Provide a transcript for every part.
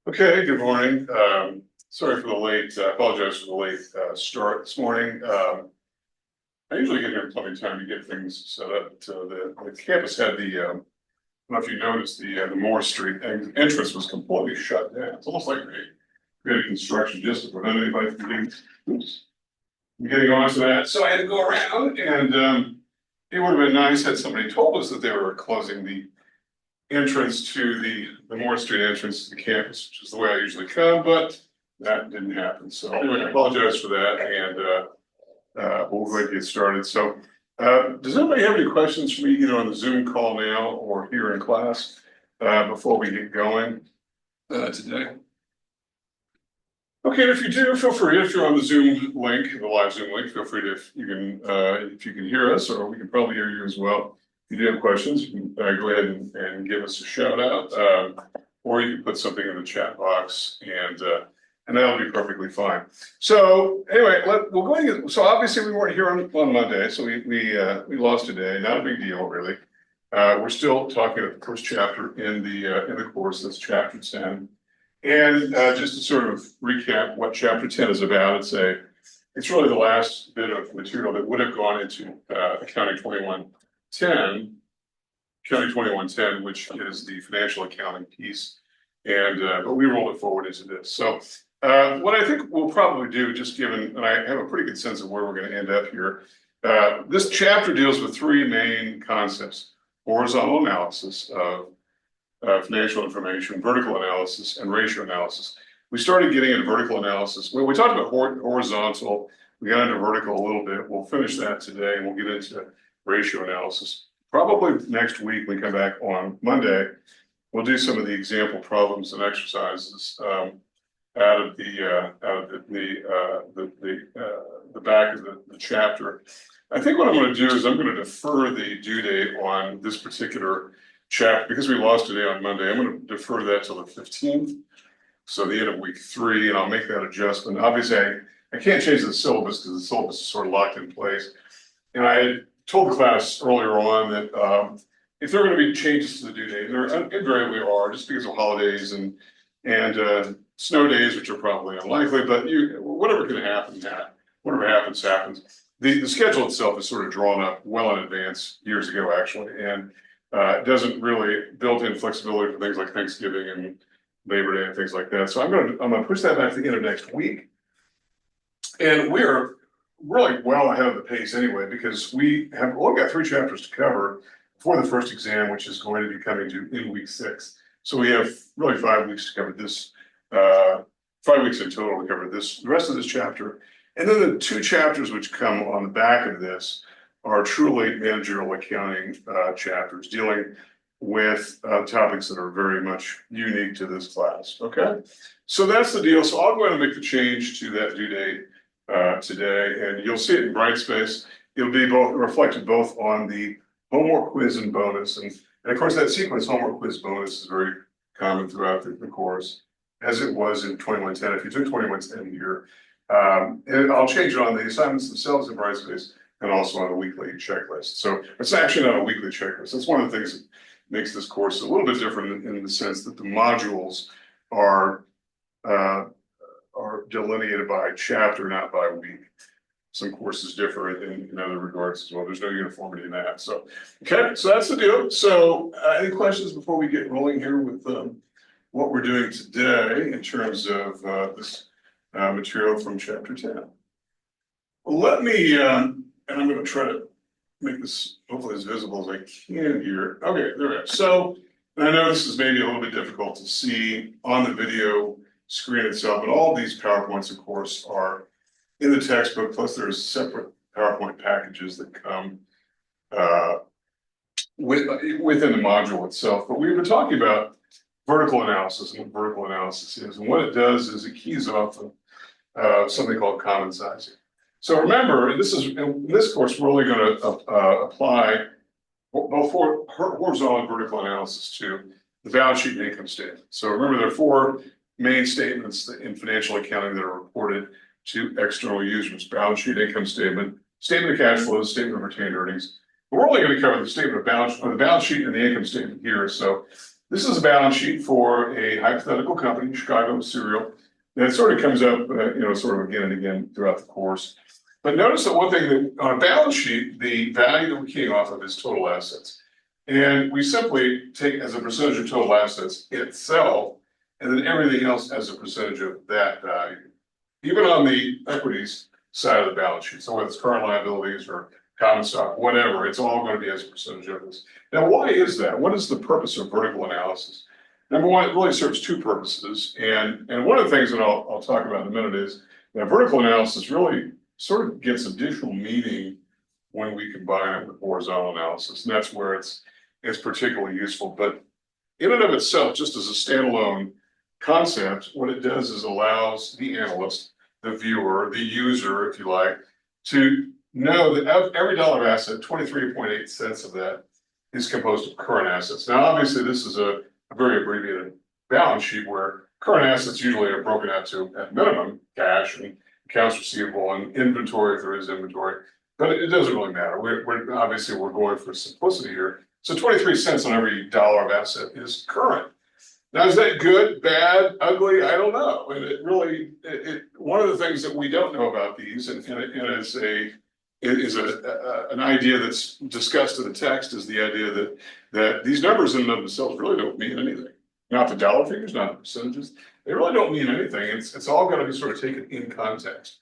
Okay, good morning. Sorry for the late, I apologize for the late start this morning. I usually get here plenty of time to get things set up. The campus had the, I don't know if you noticed, the Moore Street entrance was completely shut down. It's almost like they had construction just to prevent anybody from getting onto that. So I had to go around and it would have been nice had somebody told us that they were closing the entrance to the Moore Street entrance to the campus, which is the way I usually come, but that didn't happen. So anyway, I apologize for that, and we'll go ahead and get started. So does anybody have any questions for me, either on the Zoom call now or here in class before we get going today? Okay, and if you do, feel free, if you're on the Zoom link, the live Zoom link, feel free to, if you can hear us, or we can probably hear you as well. If you do have questions, you can go ahead and give us a shout out, or you can put something in the chat box, and that'll be perfectly fine. So anyway, we'll go ahead and so obviously we weren't here on Monday, so we lost a day. Not a big deal, really. We're still talking about the first chapter in the course. That's chapter 10. And just to sort of recap what chapter 10 is about, it's really the last bit of material that would have gone into Accounting 2110, which is the financial accounting piece. And but we roll it forward into this. So what I think we'll probably do, just given, and I have a pretty good sense of where we're going to end up here, this chapter deals with three main concepts: horizontal analysis of financial information, vertical analysis, and ratio analysis. We started getting into vertical analysis. Well, we talked about horizontal. We got into vertical a little bit. We'll finish that today, and we'll get into ratio analysis. Probably next week, we come back on Monday, we'll do some of the example problems and exercises out of the back of the chapter. I think what I'm going to do is I'm going to defer the due date on this particular chapter because we lost a day on Monday. I'm going to defer that till the 15th, so the end of week 3, and I'll make that adjustment. Obviously, I can't change the syllabus because the syllabus is sort of locked in place, and I had told the class earlier on that if there are going to be changes to the due date, there invariably are, just because of holidays and snow days, which are probably unlikely, but whatever can happen, whatever happens. The schedule itself is sort of drawn up well in advance, years ago actually, and it doesn't really build in flexibility for things like Thanksgiving and Labor Day and things like that. So I'm gonna push that back to the end of next week, and we're really well ahead of the pace anyway, because we've got 3 chapters to cover before the first exam, which is going to be coming due in week 6. So we have really 5 weeks to cover this, 5 weeks in total to cover the rest of this chapter. And then the 2 chapters which come on the back of this are truly managerial accounting chapters, dealing with topics that are very much unique to this class. Okay, so that's the deal. So I'll go ahead and make the change to that due date today, and you'll see it in Brightspace. It'll be reflected both on the homework quiz and bonus, and of course that sequence homework quiz bonus is very common throughout the course, as it was in 2110. If you took 2110 here, and I'll change it on the assignments themselves in Brightspace and also on a weekly checklist. So it's actually not a weekly checklist. That's one of the things that makes this course a little bit different in the sense that the modules are delineated by chapter, not by week. Some courses differ in other regards as well. There's no uniformity in that. So, okay, so that's the deal. So any questions before we get rolling here with what we're doing today in terms of this material from chapter 10? Well, let me, and I'm going to try to make this hopefully as visible as I can here. Okay, there we go. So, and I know this is maybe a little bit difficult to see on the video screen itself, but all of these PowerPoints, of course, are in the textbook, plus there's separate PowerPoint packages that come within the module itself. But we've been talking about vertical analysis and what vertical analysis is. And what it does is it keys off of something called common sizing. So remember, in this course, we're only going to apply both horizontal and vertical analysis to the balance sheet and income statement. So remember, there are 4 main statements in financial accounting that are reported to external users: balance sheet, income statement, statement of cash flows, statement of retained earnings. But we're only going to cover the statement of the balance sheet and the income statement here. So This is a balance sheet for a hypothetical company, Chicago Cereal, that sort of comes up, sort of again and again throughout the course. But notice that one thing that on a balance sheet, the value that we're keying off of is total assets. And we simply take as a percentage of total assets itself, and then everything else as a percentage of that value. Even on the equities side of the balance sheet, so whether it's current liabilities or common stock, whatever, it's all going to be as a percentage of this. Now, why is that? What is the purpose of vertical analysis? Number one, it really serves two purposes. And one of the things that I'll talk about in a minute is that vertical analysis really sort of gets additional meaning when we combine it with horizontal analysis. And that's where it's particularly useful. But in and of itself, just as a standalone concept, what it does is allows the analyst, the viewer, the user, if you like, to know that of every dollar asset, 23.8 cents of that is composed of current assets. Now, obviously, this is a very abbreviated balance sheet where current assets usually are broken out to, at minimum, cash and accounts receivable and inventory if there is inventory. But it doesn't really matter. We're obviously going for simplicity here. So 23 cents on every dollar of asset is current. Now, is that good, bad, ugly? I don't know. And it really, one of the things that we don't know about these, and an idea that's discussed in the text, is the idea that these numbers in and of themselves really don't mean anything. Not the dollar figures, not the percentages. They really don't mean anything. It's all got to be sort of taken in context.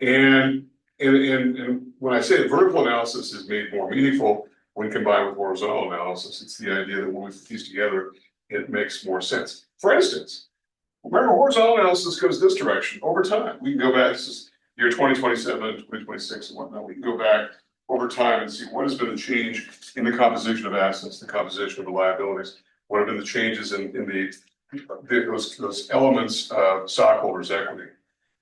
And when I say that vertical analysis is made more meaningful when combined with horizontal analysis, it's the idea that when we put these together, it makes more sense. For instance, remember, horizontal analysis goes this direction over time. We can go back, this is year 2027, 2026, and whatnot. We can go back over time and see what has been the change in the composition of assets, the composition of the liabilities, what have been the changes in those elements of stockholders' equity.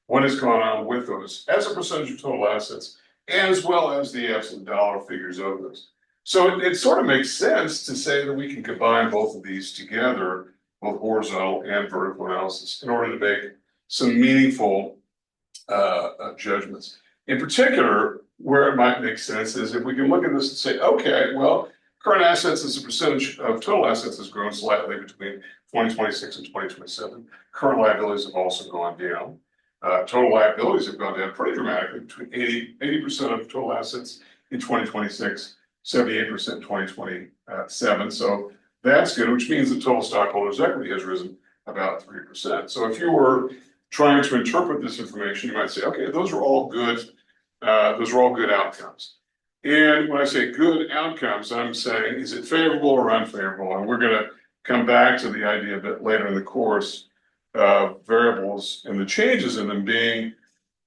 What has gone on with those as a percentage of total assets, as well as the absolute dollar figures of those. So it sort of makes sense to say that we can combine both of these together, both horizontal and vertical analysis, in order to make some meaningful judgments. In particular, where it might make sense is if we can look at this and say, okay, well, current assets as a percentage of total assets has grown slightly between 2026 and 2027. Current liabilities have also gone down. Total liabilities have gone down pretty dramatically, between 80% of total assets in 2026. 78% in 2027. So that's good, which means that total stockholders' equity has risen about 3%. So if you were trying to interpret this information, you might say, okay, those are all good. Those are all good outcomes. And when I say good outcomes, I'm saying, is it favorable or unfavorable? And we're going to come back to the idea a bit later in the course of variables and the changes in them being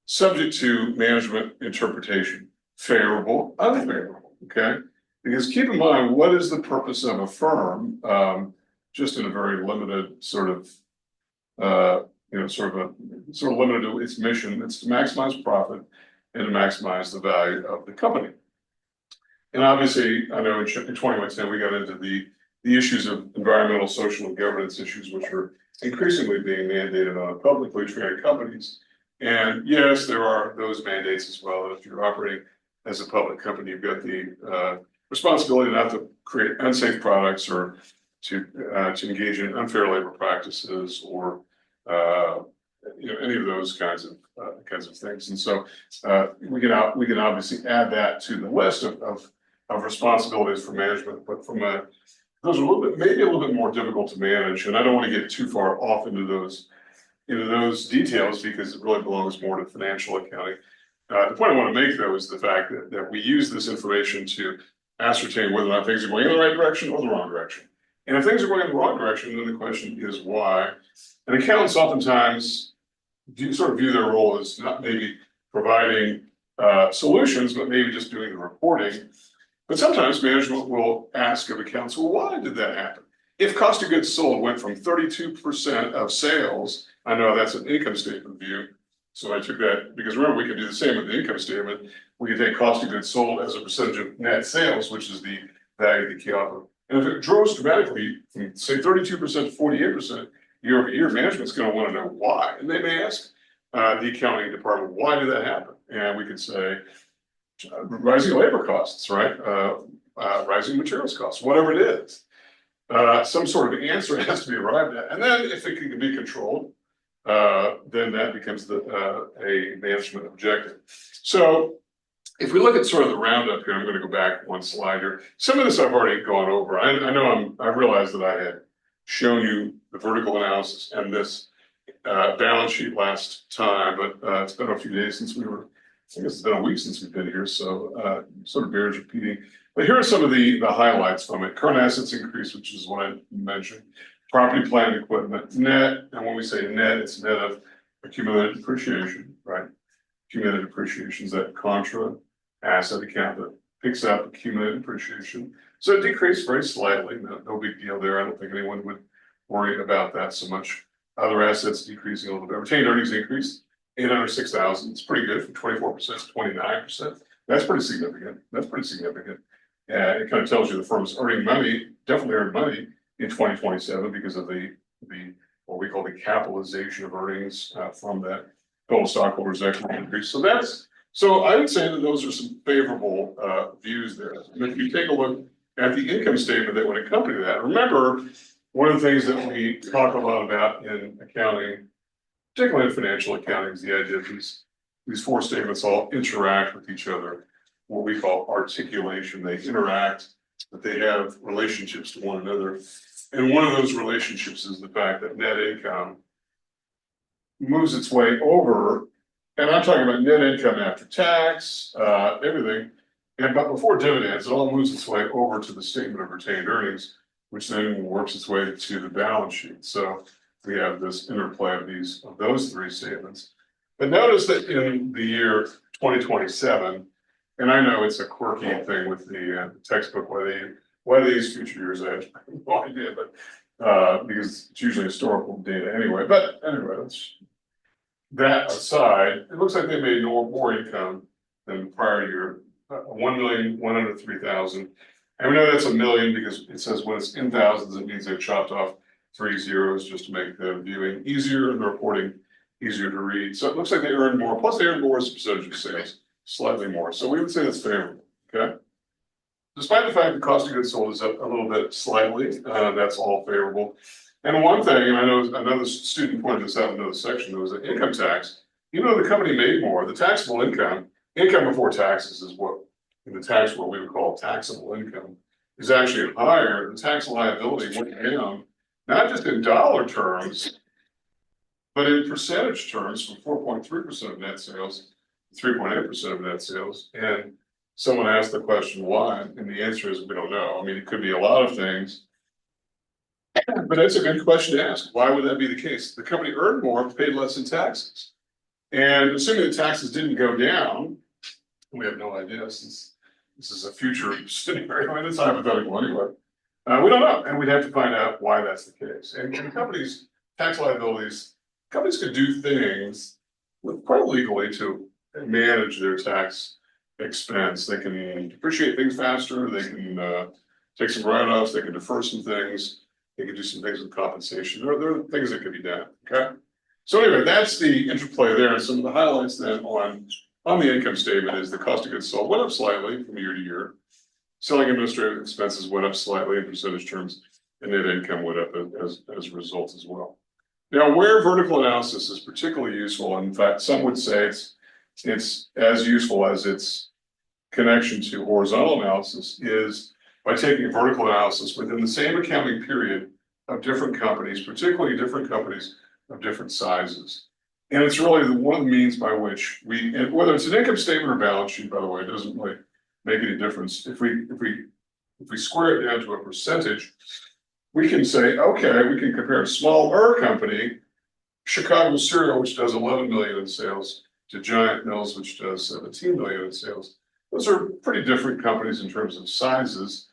subject to management interpretation, favorable, unfavorable. Okay. Because keep in mind, what is the purpose of a firm? Just in a very limited sort of limited to its mission. It's to maximize profit and to maximize the value of the company. And obviously, I know in 2010 we got into the issues of environmental, social, and governance issues, which are increasingly being mandated on publicly traded companies. And yes, there are those mandates as well. And if you're operating as a public company, you've got the responsibility not to create unsafe products or to engage in unfair labor practices or any of those kinds of things. And so we can obviously add that to the list of responsibilities for management, but those are maybe a little bit more difficult to manage. And I don't want to get too far off into those details because it really belongs more to financial accounting. The point I want to make, though, is the fact that we use this information to ascertain whether or not things are going in the right direction or the wrong direction. And if things are going in the wrong direction, then the question is why. And accountants oftentimes sort of view their role as not maybe providing solutions, but maybe just doing the reporting. But sometimes management will ask of accountants, well, why did that happen? If cost of goods sold went from 32% of sales, I know that's an income statement view. So I took that because remember, we can do the same with the income statement. We can take cost of goods sold as a percentage of net sales, which is the value of the key offer. And if it grows dramatically from say 32% to 48% year over year, management's going to want to know why. And they may ask the accounting department, why did that happen? And we could say rising labor costs, right? Rising materials costs, whatever it is. some sort of answer has to be arrived at, and then if it can be controlled, then that becomes a management objective. So if we look at sort of the roundup here, I'm going to go back one slide here. Some of this I've already gone over. I know I realized that I had shown you the vertical analysis and this balance sheet last time, but it's been a few days since we were. I guess it's been a week since we've been here, so sort of bears repeating. But here are some of the highlights from it. Current assets increase, which is what I mentioned. Property, plant, and equipment, net. And when we say net, it's net of accumulated depreciation, right? Accumulated depreciation is that contra asset account that picks up accumulated depreciation. So it decreased very slightly. No big deal there. I don't think anyone would worry about that so much. Other assets decreasing a little bit. Retained earnings increased 806,000. It's pretty good from 24% to 29%. That's pretty significant. It kind of tells you the firm's earning money, definitely earned money in 2027 because of the what we call the capitalization of earnings from that total stockholders' equity increase. So I would say that those are some favorable views there. And if you take a look at the income statement that would accompany that, remember one of the things that we talk a lot about in accounting, particularly in financial accounting, is the idea of these four statements all interact with each other. What we call articulation. They interact, but they have relationships to one another. And one of those relationships is the fact that net income moves its way over, and I'm talking about net income after tax, everything, but before dividends, it all moves its way over to the statement of retained earnings, which then works its way to the balance sheet. So we have this interplay of those three statements. But notice that in the year 2027, and I know it's a quirky thing with the textbook, why they use future years, I have no idea, but because it's usually historical data anyway. But anyway, that aside, it looks like they made more income than the prior year, 1,103,000. And we know that's a million because it says when it's in thousands, it means they've chopped off 3 zeros just to make the viewing easier and the reporting easier to read. So it looks like they earned more, plus they earned more as a percentage of sales. Slightly more. So we would say that's favorable, okay? Despite the fact the cost of goods sold is up a little bit slightly, that's all favorable. And one thing, and I know another student pointed this out in another section, there was the income tax. Even though the company made more, the taxable income before taxes is what in the tax world we would call taxable income, is actually higher. The tax liability went down, not just in dollar terms, but in percentage terms from 4.3% of net sales 3.8% of net sales. And someone asked the question why, and the answer is we don't know. I mean, it could be a lot of things, but that's a good question to ask. Why would that be the case? The company earned more, paid less in taxes. And assuming the taxes didn't go down, we have no idea since this is a future scenario, and it's hypothetical anyway. We don't know, and we'd have to find out why that's the case. And companies, tax liabilities, companies could do things quite legally to manage their tax expense. They can depreciate things faster. They can take some write-offs. They can defer some things. They can do some things with compensation. There are things that can be done. Okay. So anyway, that's the interplay there. And some of the highlights then on the income statement is the cost of goods sold went up slightly from year to year. Selling administrative expenses went up slightly in percentage terms, and net income went up as a result as well. Now, where vertical analysis is particularly useful, in fact, some would say it's as useful as its connection to horizontal analysis, is by taking vertical analysis within the same accounting period of different companies, particularly different companies of different sizes. And it's really one of the means by which and whether it's an income statement or balance sheet, by the way, it doesn't really make any difference. If we square it down to a percentage, we can say, okay, we can compare a smaller company, Chicago Cereal, which does 11 million in sales, to Giant Mills, which does 17 million in sales. Those are pretty different companies in terms of sizes,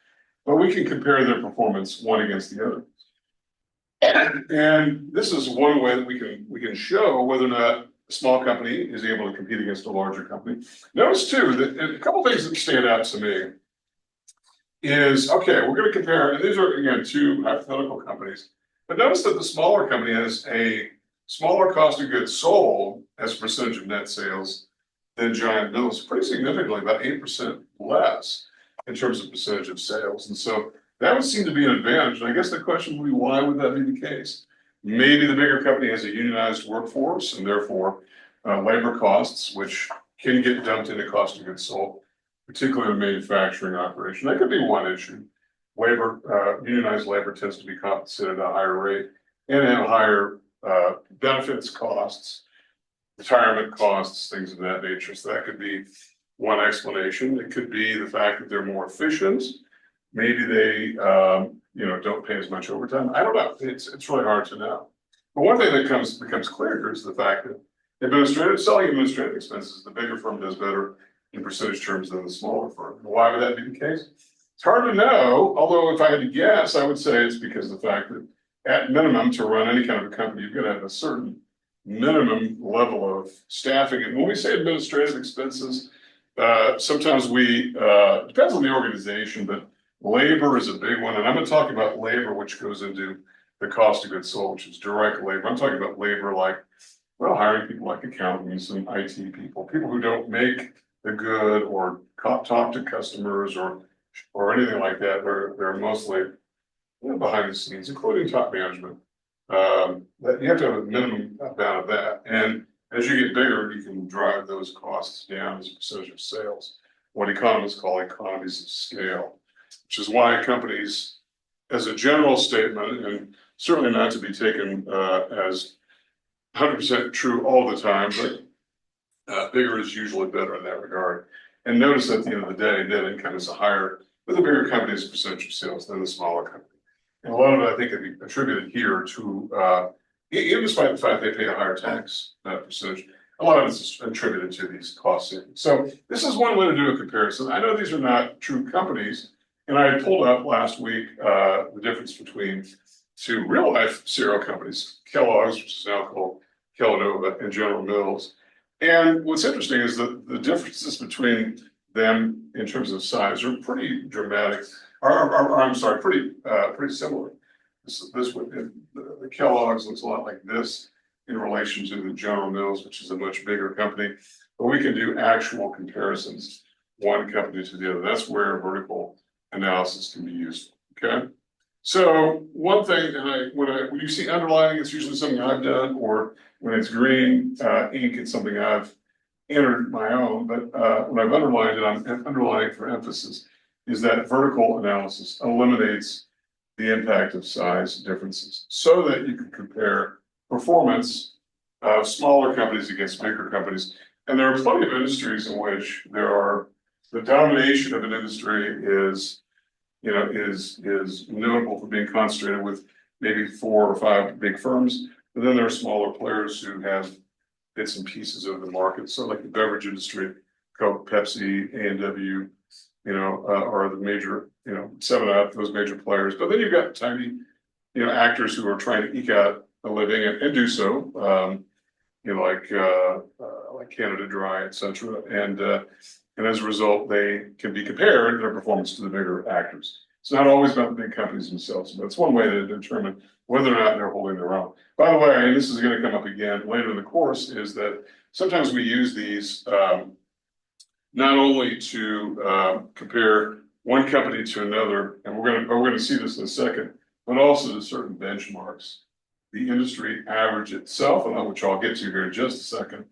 but we can compare their performance one against the other. And this is one way that we can show whether or not a small company is able to compete against a larger company. Notice too that a couple of things that stand out to me is, okay, we're going to compare, and these are again two hypothetical companies, but notice that the smaller company has a smaller cost of goods sold as a percentage of net sales than Giant Mills, pretty significantly, about 8% less in terms of percentage of sales. And so that would seem to be an advantage. And I guess the question would be, why would that be the case? Maybe the bigger company has a unionized workforce and therefore labor costs, which can get dumped into cost of goods sold, particularly in a manufacturing operation. That could be one issue. Unionized labor tends to be compensated at a higher rate and have higher benefits costs, retirement costs, things of that nature. So that could be one explanation. It could be the fact that they're more efficient. Maybe they, don't pay as much overtime. I don't know. It's really hard to know. But one thing that becomes clear here is the fact that selling administrative expenses, the bigger firm does better in percentage terms than the smaller firm. Why would that be the case? It's hard to know. Although if I had to guess, I would say it's because of the fact that at minimum, to run any kind of a company, you've got to have a certain minimum level of staffing. And when we say administrative expenses, sometimes depends on the organization, but labor is a big one. And I'm going to talk about labor, which goes into the cost of goods sold, which is direct labor. I'm talking about labor like, hiring people like accountants and IT people who don't make the good or talk to customers or anything like that. They're mostly behind the scenes, including top management. That you have to have a minimum amount of that. And as you get bigger, you can drive those costs down as a percentage of sales, what economists call economies of scale, which is why companies, as a general statement, and certainly not to be taken as 100% true all the time, but bigger is usually better in that regard. And notice at the end of the day, net income is higher with a bigger company as a percentage of sales than the smaller company. And a lot of it, I think, could be attributed here to, even despite the fact they pay a higher tax percentage, a lot of it's attributed to these cost savings. So this is one way to do a comparison. I know these are not true companies, and I had pulled up last week the difference between two real life cereal companies, Kellogg's, which is now called Kellanova, and General Mills. And what's interesting is that the differences between them in terms of size are pretty dramatic. Pretty similar. The Kellogg's looks a lot like this in relation to the General Mills, which is a much bigger company. But we can do actual comparisons, one company to the other. That's where vertical analysis can be useful. Okay. So one thing, when you see underlining, it's usually something I've done, or when it's green ink, it's something I've entered my own. But when I've underlined it, I'm underlining for emphasis. Is that vertical analysis eliminates the impact of size differences so that you can compare performance of smaller companies against bigger companies. And there are plenty of industries in which the domination of an industry is notable for being concentrated with maybe 4 or 5 big firms. But then there are smaller players who have bits and pieces of the market. So like the beverage industry, Coke, Pepsi, A&W, are the major, 7-Up, those major players. But then you've got tiny, actors who are trying to eke out a living and do so, like Canada Dry, etc. And as a result, they can be compared their performance to the bigger actors. It's not always about the big companies themselves, but it's one way to determine whether or not they're holding their own. By the way, and this is going to come up again later in the course, is that sometimes we use these not only to compare one company to another, and we're going to see this in a second, but also to certain benchmarks, the industry average itself, and which I'll get to here in just a second,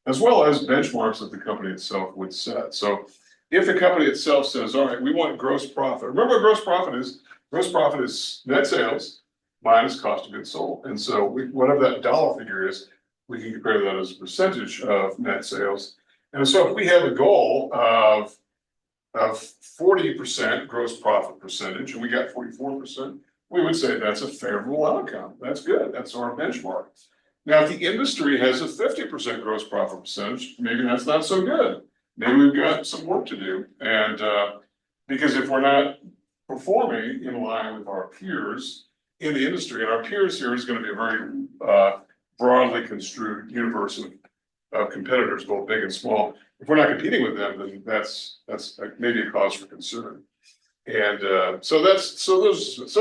as well as benchmarks that the company itself would set. So if the company itself says, all right, we want gross profit. Remember what gross profit is? Gross profit is net sales minus cost of goods sold. And so whatever that dollar figure is, we can compare that as a percentage of net sales. And so if we have a goal of 40% gross profit percentage, and we got 44%, we would say that's a favorable outcome. That's good. That's our benchmark. Now, if the industry has a 50% gross profit percentage, maybe that's not so good. Maybe we've got some work to do. And because if we're not performing in line with our peers in the industry, and our peers here is going to be a very broadly construed universe of competitors, both big and small. If we're not competing with them, then that's maybe a cause for concern. And so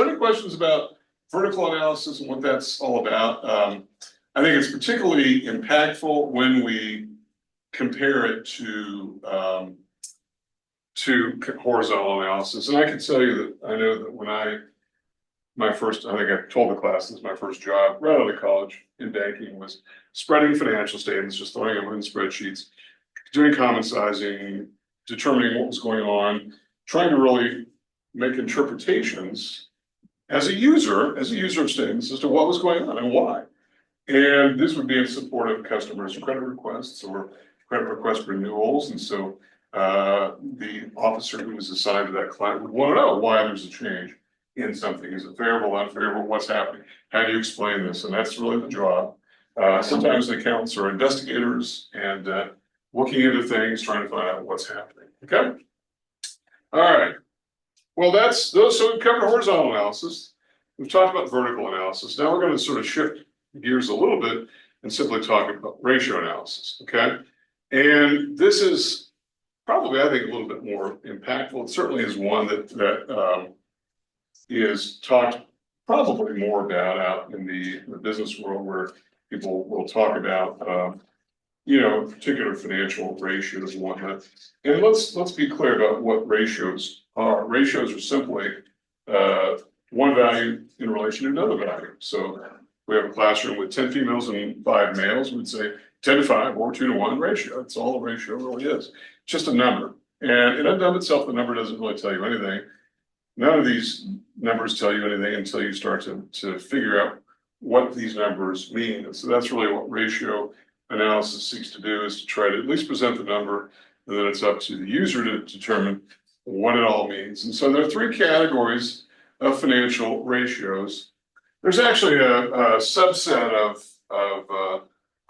any questions about vertical analysis and what that's all about? I think it's particularly impactful when we compare it to to horizontal analysis. And I can tell you that I know that when I think I told the class this is my first job right out of college in banking was spreading financial statements, just throwing them in spreadsheets, doing common sizing, determining what was going on, trying to really make interpretations as a user of statements as to what was going on and why. And this would be in support of customers' credit requests or credit request renewals. And so the officer who was assigned to that client would want to know why there's a change in something. Is it favorable, unfavorable? What's happening? How do you explain this? And that's really the job. Sometimes the accountants are investigators and looking into things, trying to find out what's happening. Okay. All right. Well, that's those. So we've covered horizontal analysis. We've talked about vertical analysis. Now we're going to sort of shift gears a little bit and simply talk about ratio analysis. Okay. And this is probably, I think, a little bit more impactful. It certainly is one that is talked probably more about out in the business world, where people will talk about particular financial ratios and whatnot. And let's be clear about what ratios are. Ratios are simply one value in relation to another value. So we have a classroom with 10 females and 5 males. We'd say 10 to 5 or 2 to 1 ratio. That's all a ratio really is. It's just a number. And in and of itself, the number doesn't really tell you anything. None of these numbers tell you anything until you start to figure out what these numbers mean. And so that's really what ratio analysis seeks to do, is to try to at least present the number, and then it's up to the user to determine what it all means. And so there are 3 categories of financial ratios. There's actually a subset of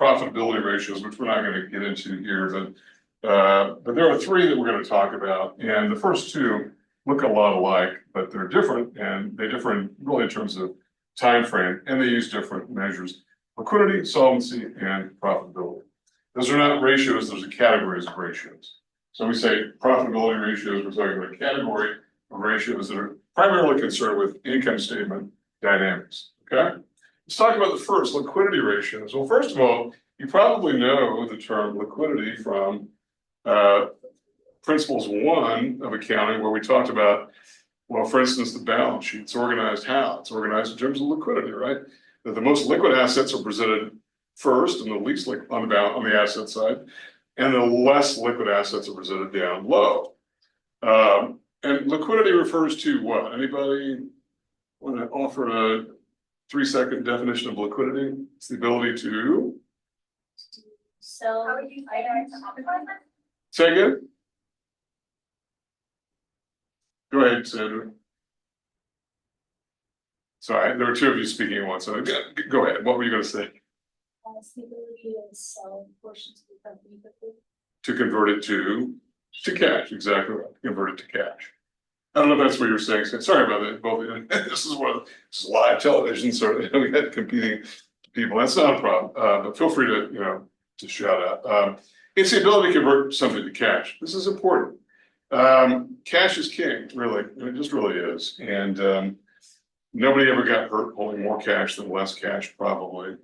profitability ratios, which we're not going to get into here, but there are 3 that we're going to talk about. And the first 2 look a lot alike, but they're different, and they differ really in terms of time frame, and they use different measures: liquidity, solvency, and profitability. Those are not ratios; those are categories of ratios. So we say profitability ratios, we're talking about a category of ratios that are primarily concerned with income statement dynamics. Okay, let's talk about the first, liquidity ratios. Well, first of all, you probably know the term liquidity from Principles 1 of accounting, where we talked about, well, for instance, the balance sheet. It's organized how? It's organized in terms of liquidity, right? That the most liquid assets are presented first, and the least on the asset side, and the less liquid assets are presented down low. And liquidity refers to what? Anybody want to offer a 3-second definition of liquidity? It's the ability to sell items. Say again? Go ahead, Sandra. Sorry, there were 2 of you speaking at once. So go ahead. What were you going to say? The ability to sell portions of the company quickly. To convert it to cash. Exactly right. Convert it to cash. I don't know if that's what you were saying. Sorry about that. Both. This is live television, so we had competing people. That's not a problem. But feel free to shout out. It's the ability to convert something to cash. This is important. Cash is king, really. It just really is. And nobody ever got hurt holding more cash than less cash, probably,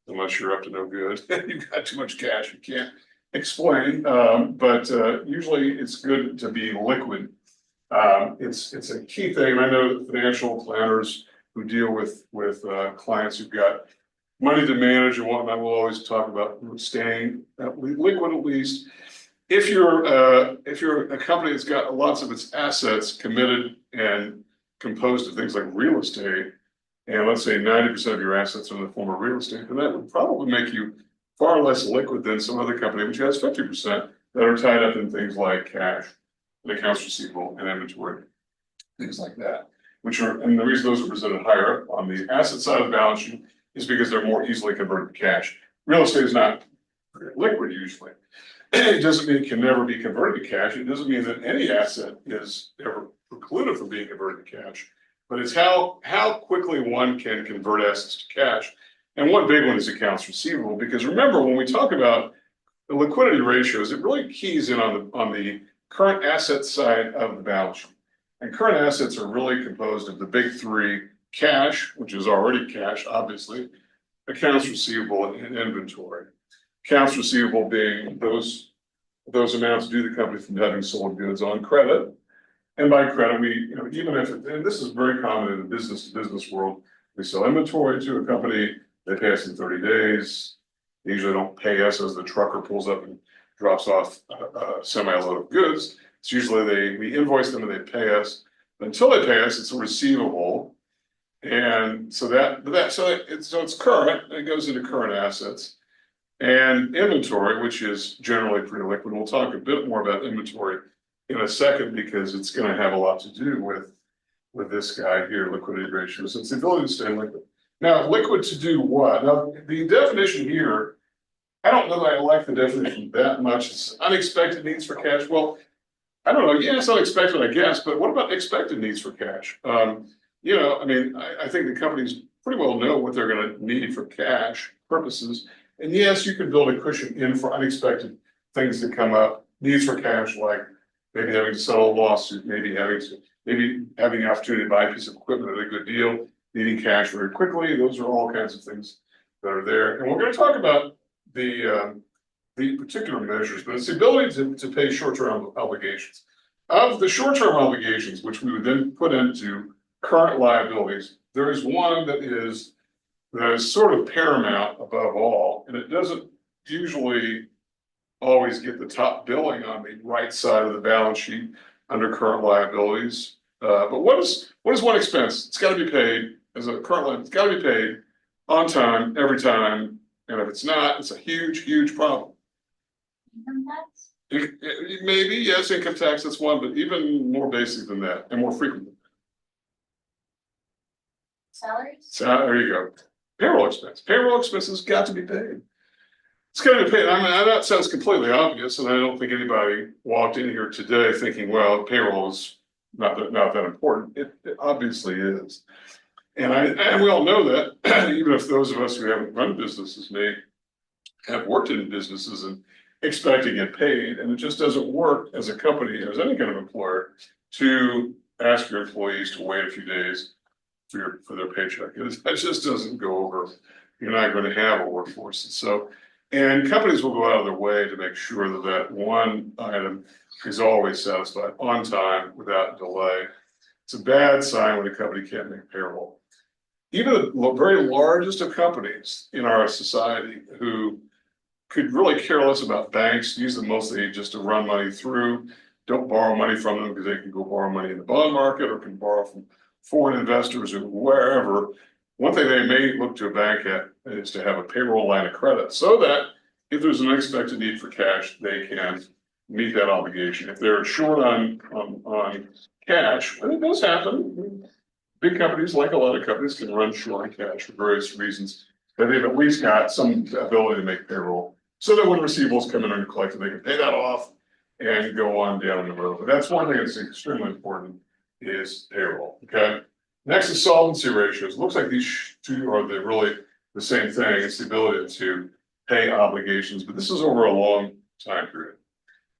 unless you're up to no good. You've got too much cash, you can't explain. But usually it's good to be liquid. It's a key thing. I know that financial planners who deal with clients who've got money to manage and whatnot will always talk about staying liquid at least. If you're a company that's got lots of its assets committed and composed of things like real estate, and let's say 90% of your assets are in the form of real estate, then that would probably make you far less liquid than some other company which has 50% that are tied up in things like cash and accounts receivable and inventory, things like that. And the reason those are presented higher up on the asset side of the balance sheet is because they're more easily converted to cash. Real estate is not very liquid usually. It doesn't mean it can never be converted to cash. It doesn't mean that any asset is ever precluded from being converted to cash. But it's how quickly one can convert assets to cash. And one big one is accounts receivable, because remember, when we talk about the liquidity ratios, it really keys in on the current asset side of the balance sheet. And current assets are really composed of the big 3: cash, which is already cash, obviously, accounts receivable, and inventory. Accounts receivable being those those amounts due to the company from having sold goods on credit. And by credit, we, even if, and this is very common in the business to business world, we sell inventory to a company, they pay us in 30 days. They usually don't pay us as the trucker pulls up and drops off a semi-load of goods. It's usually we invoice them and they pay us. But until they pay us, it's a receivable. And so it's current, it goes into current assets. And inventory, which is generally pretty liquid. We'll talk a bit more about inventory in a second because it's going to have a lot to do with this guy here, liquidity ratios. It's the ability to stay liquid. Now, liquid to do what? Now, the definition here, I don't know that I like the definition that much. It's unexpected needs for cash. Well, I don't know. Yeah, it's unexpected, I guess, but what about expected needs for cash? I think the companies pretty well know what they're going to need for cash purposes. And yes, you can build a cushion in for unexpected things that come up, needs for cash, like maybe having to settle a lawsuit, maybe having the opportunity to buy a piece of equipment at a good deal, needing cash very quickly. Those are all kinds of things that are there. And we're going to talk about the particular measures, but it's the ability to pay short-term obligations. Of the short-term obligations, which we would then put into current liabilities, there is one that is sort of paramount above all, and it doesn't usually always get the top billing on the right side of the balance sheet under current liabilities. But what is one expense? It's got to be paid as a current liability. It's got to be paid on time, every time, and if it's not, it's a huge, huge problem. Income tax? Maybe, yes, income tax, that's one, but even more basic than that and more frequent than that. Salaries? So there you go. Payroll expense. Payroll expenses got to be paid. It's got to be paid. I mean, that sounds completely obvious, and I don't think anybody walked in here today thinking, well, payroll is not that important. It obviously is. And we all know that, even if those of us who haven't run businesses may have worked in businesses and expect to get paid, and it just doesn't work as a company, as any kind of employer, to ask your employees to wait a few days for their paycheck. It just doesn't go over. You're not going to have a workforce. And companies will go out of their way to make sure that one item is always satisfied on time without delay. It's a bad sign when a company can't make payroll. Even the very largest of companies in our society who could really care less about banks, use them mostly just to run money through, don't borrow money from them because they can go borrow money in the bond market or can borrow from foreign investors or wherever. One thing they may look to a bank at is to have a payroll line of credit so that if there's an unexpected need for cash, they can meet that obligation. If they're short on cash, and it does happen, big companies, like a lot of companies, can run short on cash for various reasons, but they've at least got some ability to make payroll so that when receivables come in and collected, they can pay that off and go on down the road. But that's one thing that's extremely important is payroll. Okay. Next is solvency ratios. It looks like these two are really the same thing. It's the ability to pay obligations, but this is over a long time period.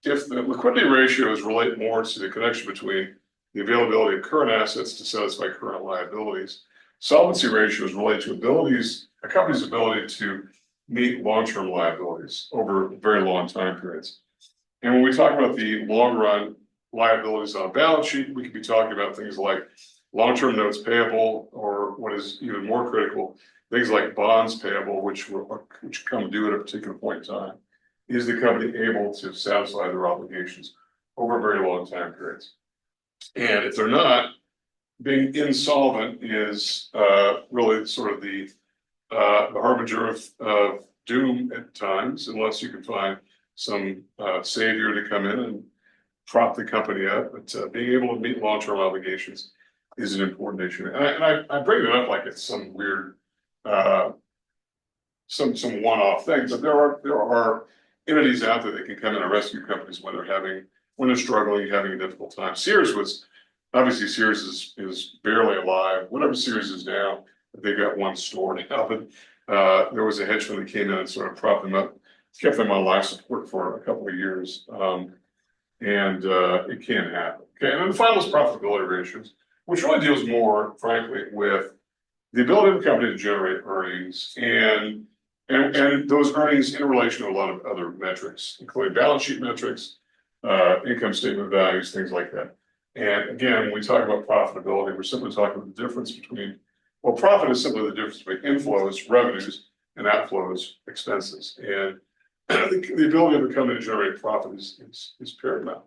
If the liquidity ratios relate more to the connection between the availability of current assets to satisfy current liabilities, solvency ratios relate to a company's ability to meet long-term liabilities over very long time periods. And when we talk about the long-run liabilities on a balance sheet, we could be talking about things like long-term notes payable, or what is even more critical, things like bonds payable, which come due at a particular point in time. Is the company able to satisfy their obligations over very long time periods? And if they're not, being insolvent is really sort of the harbinger of doom at times, unless you can find some savior to come in and prop the company up. But being able to meet long-term obligations is an important issue. And I bring it up like it's some weird, some one-off thing, but there are entities out there that can come in and rescue companies when they're struggling, having a difficult time. Sears is barely alive. Whatever Sears is now, they've got one store now, but there was a hedge fund that came in and sort of propped them up, kept them on life support for a couple of years. It can happen. Okay, and then the final is profitability ratios, which really deals more, frankly, with the ability of the company to generate earnings and And those earnings in relation to a lot of other metrics, including balance sheet metrics, income statement values, things like that. And again, when we talk about profitability, we're simply talking about the difference between, well, profit is simply the difference between inflows, revenues, and outflows, expenses. And the ability of a company to generate profit is paramount.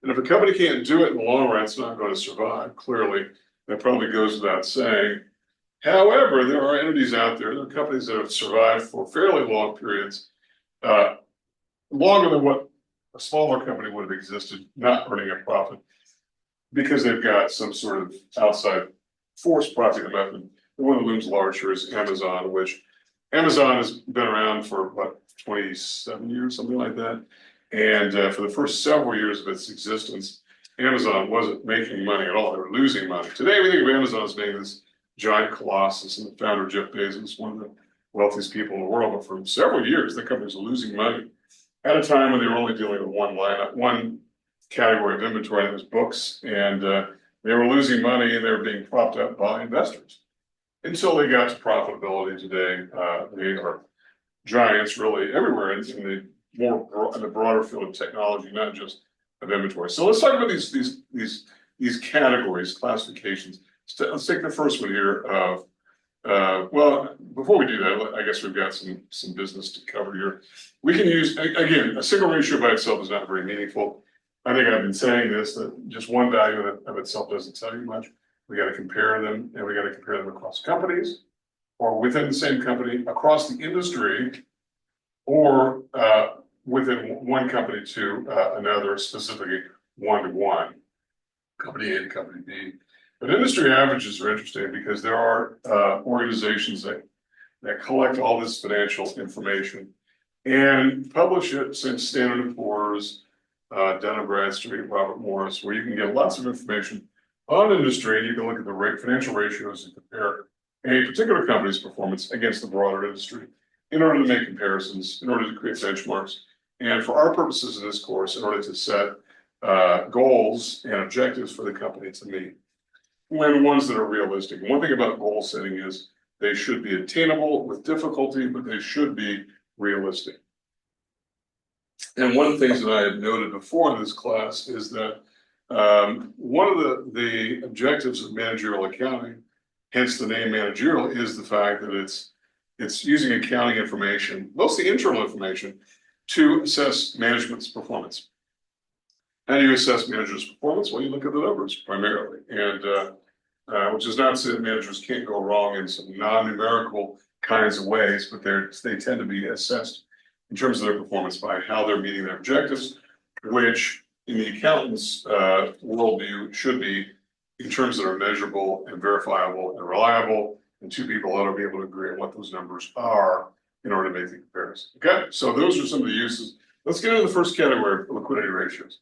And if a company can't do it in the long run, it's not going to survive. Clearly, that probably goes without saying. However, there are entities out there are companies that have survived for fairly long periods, longer than what a smaller company would have existed, not earning a profit, because they've got some sort of outside force propping them up. And the one that looms large here is Amazon, which Amazon has been around for about 27 years, something like that. And for the first several years of its existence, Amazon wasn't making money at all. They were losing money. Today, we think of Amazon as being this giant colossus, and the founder, Jeff Bezos, one of the wealthiest people in the world. But for several years, the company was losing money at a time when they were only dealing with one category of inventory, that was books. And they were losing money, and they were being propped up by investors until they got to profitability today. They are giants really everywhere in the broader field of technology, not just of inventory. So let's talk about these categories, classifications. Let's take the first one here of, well, before we do that, I guess we've got some business to cover here. We can use, again, a single ratio by itself is not very meaningful. I think I've been saying this, that just one value of itself doesn't tell you much. We got to compare them, and we got to compare them across companies, or within the same company, across the industry, or within one company to another, specifically one-to-one, company A to company B. But industry averages are interesting because there are organizations that collect all this financial information and publish it, since Standard & Poor's, Dun & Bradstreet, Robert Morris, where you can get lots of information on industry, and you can look at the financial ratios and compare a particular company's performance against the broader industry in order to make comparisons, in order to create benchmarks. And for our purposes in this course, in order to set goals and objectives for the company to meet, when ones that are realistic. One thing about goal setting is they should be attainable with difficulty, but they should be realistic. And one of the things that I had noted before in this class is that one of the objectives of managerial accounting, hence the name managerial, is the fact that it's using accounting information, mostly internal information, to assess management's performance. How do you assess managers' performance? Well, you look at the numbers primarily, and which is not to say that managers can't go wrong in some non-numerical kinds of ways, but they tend to be assessed in terms of their performance by how they're meeting their objectives, which in the accountant's worldview should be in terms that are measurable and verifiable and reliable, and two people ought to be able to agree on what those numbers are in order to make the comparison. Okay, so those are some of the uses. Let's get into the first category of liquidity ratios.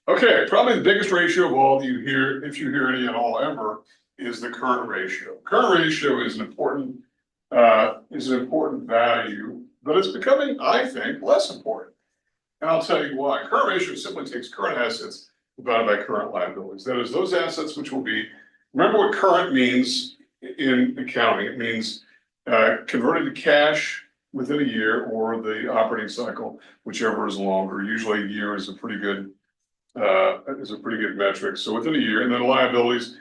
Okay, probably the biggest ratio of all that you hear, if you hear any at all ever, is the current ratio. Current ratio is an important value, but it's becoming, I think, less important. And I'll tell you why. Current ratio simply takes current assets divided by current liabilities. That is, those assets which will be, remember what current means in accounting. It means converted to cash within a year, or the operating cycle, whichever is longer. Usually a year is a pretty good metric. So within a year, and then liabilities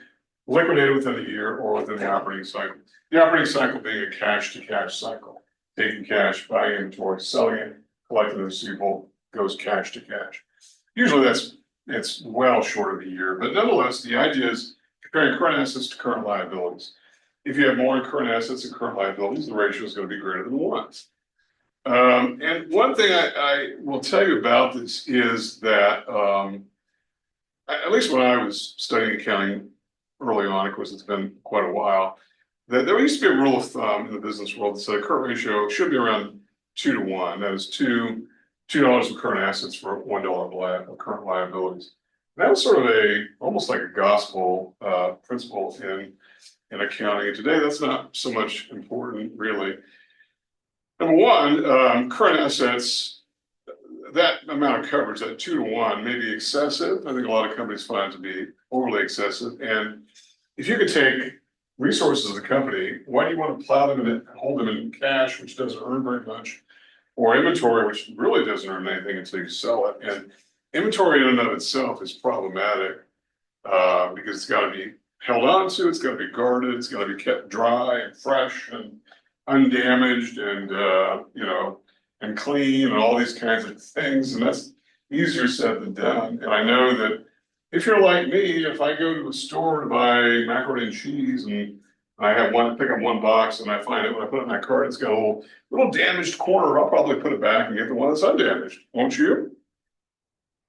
liquidated within a year or within the operating cycle. The operating cycle being a cash to cash cycle, taking cash, buying inventory, selling it, collecting the receivable, goes cash to cash. Usually it's well short of a year, but nonetheless, the idea is comparing current assets to current liabilities. If you have more current assets and current liabilities, the ratio is going to be greater than 1. And one thing I will tell you about this is that, at least when I was studying accounting early on, of course it's been quite a while, that there used to be a rule of thumb in the business world that said a current ratio should be around 2 to 1. That is $2 of current assets for $1 of current liabilities. And that was sort of almost like a gospel principle in accounting. And today that's not so much important, really. Number one, current assets, that amount of coverage, that 2 to 1, may be excessive. I think a lot of companies find it to be overly excessive. And if you could take resources of the company, why do you want to plow them in and hold them in cash, which doesn't earn very much, or inventory, which really doesn't earn anything until you sell it? And inventory in and of itself is problematic because it's got to be held on to, it's got to be guarded, it's got to be kept dry and fresh and undamaged and and clean and all these kinds of things. And that's easier said than done. And I know that if you're like me, if I go to a store to buy macaroni and cheese and I have pick up one box and I find it when I put it in my cart, it's got a little damaged corner, I'll probably put it back and get the one that's undamaged, won't you?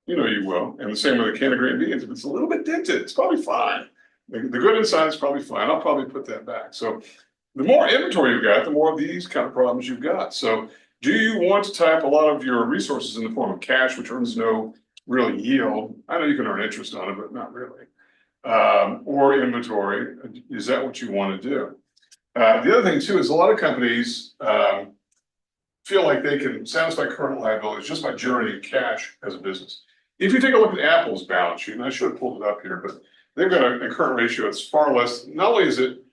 You know you will. And the same with a can of green beans. If it's a little bit dented, it's probably fine. The good inside is probably fine. I'll probably put that back. So the more inventory you've got, the more of these kind of problems you've got. So do you want to tie up a lot of your resources in the form of cash, which earns no real yield? I know you can earn interest on it, but not really. Or inventory. Is that what you want to do? The other thing too is a lot of companies feel like they can satisfy current liabilities just by generating cash as a business. If you take a look at Apple's balance sheet, and I should have pulled it up here, but they've got a current ratio that's far less. Not only is it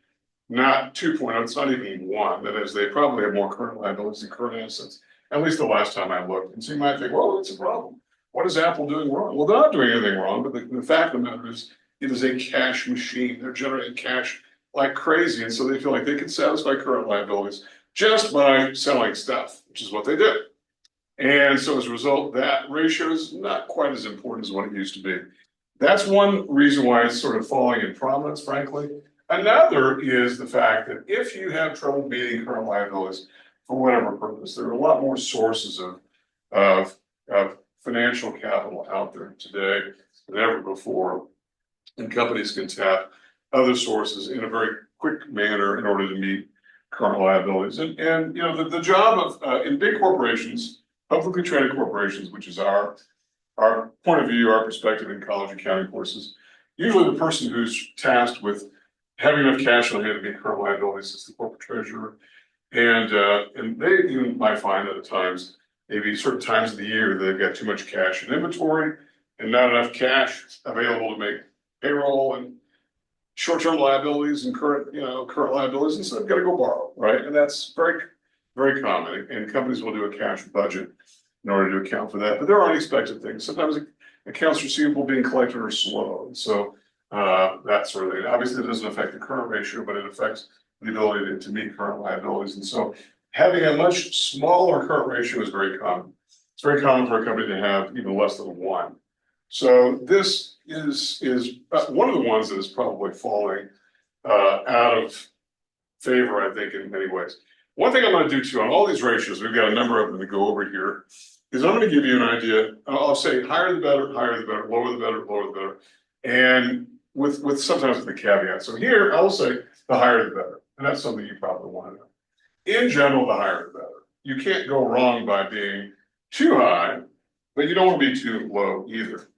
not 2.0, it's not even 1. That is, they probably have more current liabilities than current assets, at least the last time I looked. And so you might think, well, that's a problem. What is Apple doing wrong? Well, they're not doing anything wrong, but the fact of the matter is, it is a cash machine. They're generating cash like crazy. And so they feel like they can satisfy current liabilities just by selling stuff, which is what they do. And so as a result, that ratio is not quite as important as what it used to be. That's one reason why it's sort of falling in prominence, frankly. Another is the fact that if you have trouble meeting current liabilities for whatever purpose, there are a lot more sources of financial capital out there today than ever before. And companies can tap other sources in a very quick manner in order to meet current liabilities. And the job of in big corporations, publicly traded corporations, which is our point of view, our perspective in college accounting courses, usually the person who's tasked with having enough cash on hand to meet current liabilities is the corporate treasurer. And they even might find that at times, maybe certain times of the year, they've got too much cash in inventory and not enough cash available to make payroll and short-term liabilities and current liabilities, and so they've got to go borrow, right? And that's very, very common. And companies will do a cash budget in order to account for that. But there are unexpected things. Sometimes accounts receivable being collected are slow. So that sort of thing. Obviously, it doesn't affect the current ratio, but it affects the ability to meet current liabilities. And so having a much smaller current ratio is very common. It's very common for a company to have even less than 1. So this is one of the ones that is probably falling out of favor, I think, in many ways. One thing I'm going to do too on all these ratios, we've got a number of them to go over here, is I'm going to give you an idea. I'll say higher the better, lower the better, lower the better, and with sometimes with a caveat. So here I'll say the higher the better, and that's something you probably want to know. In general, the higher the better. You can't go wrong by being too high, but you don't want to be too low either.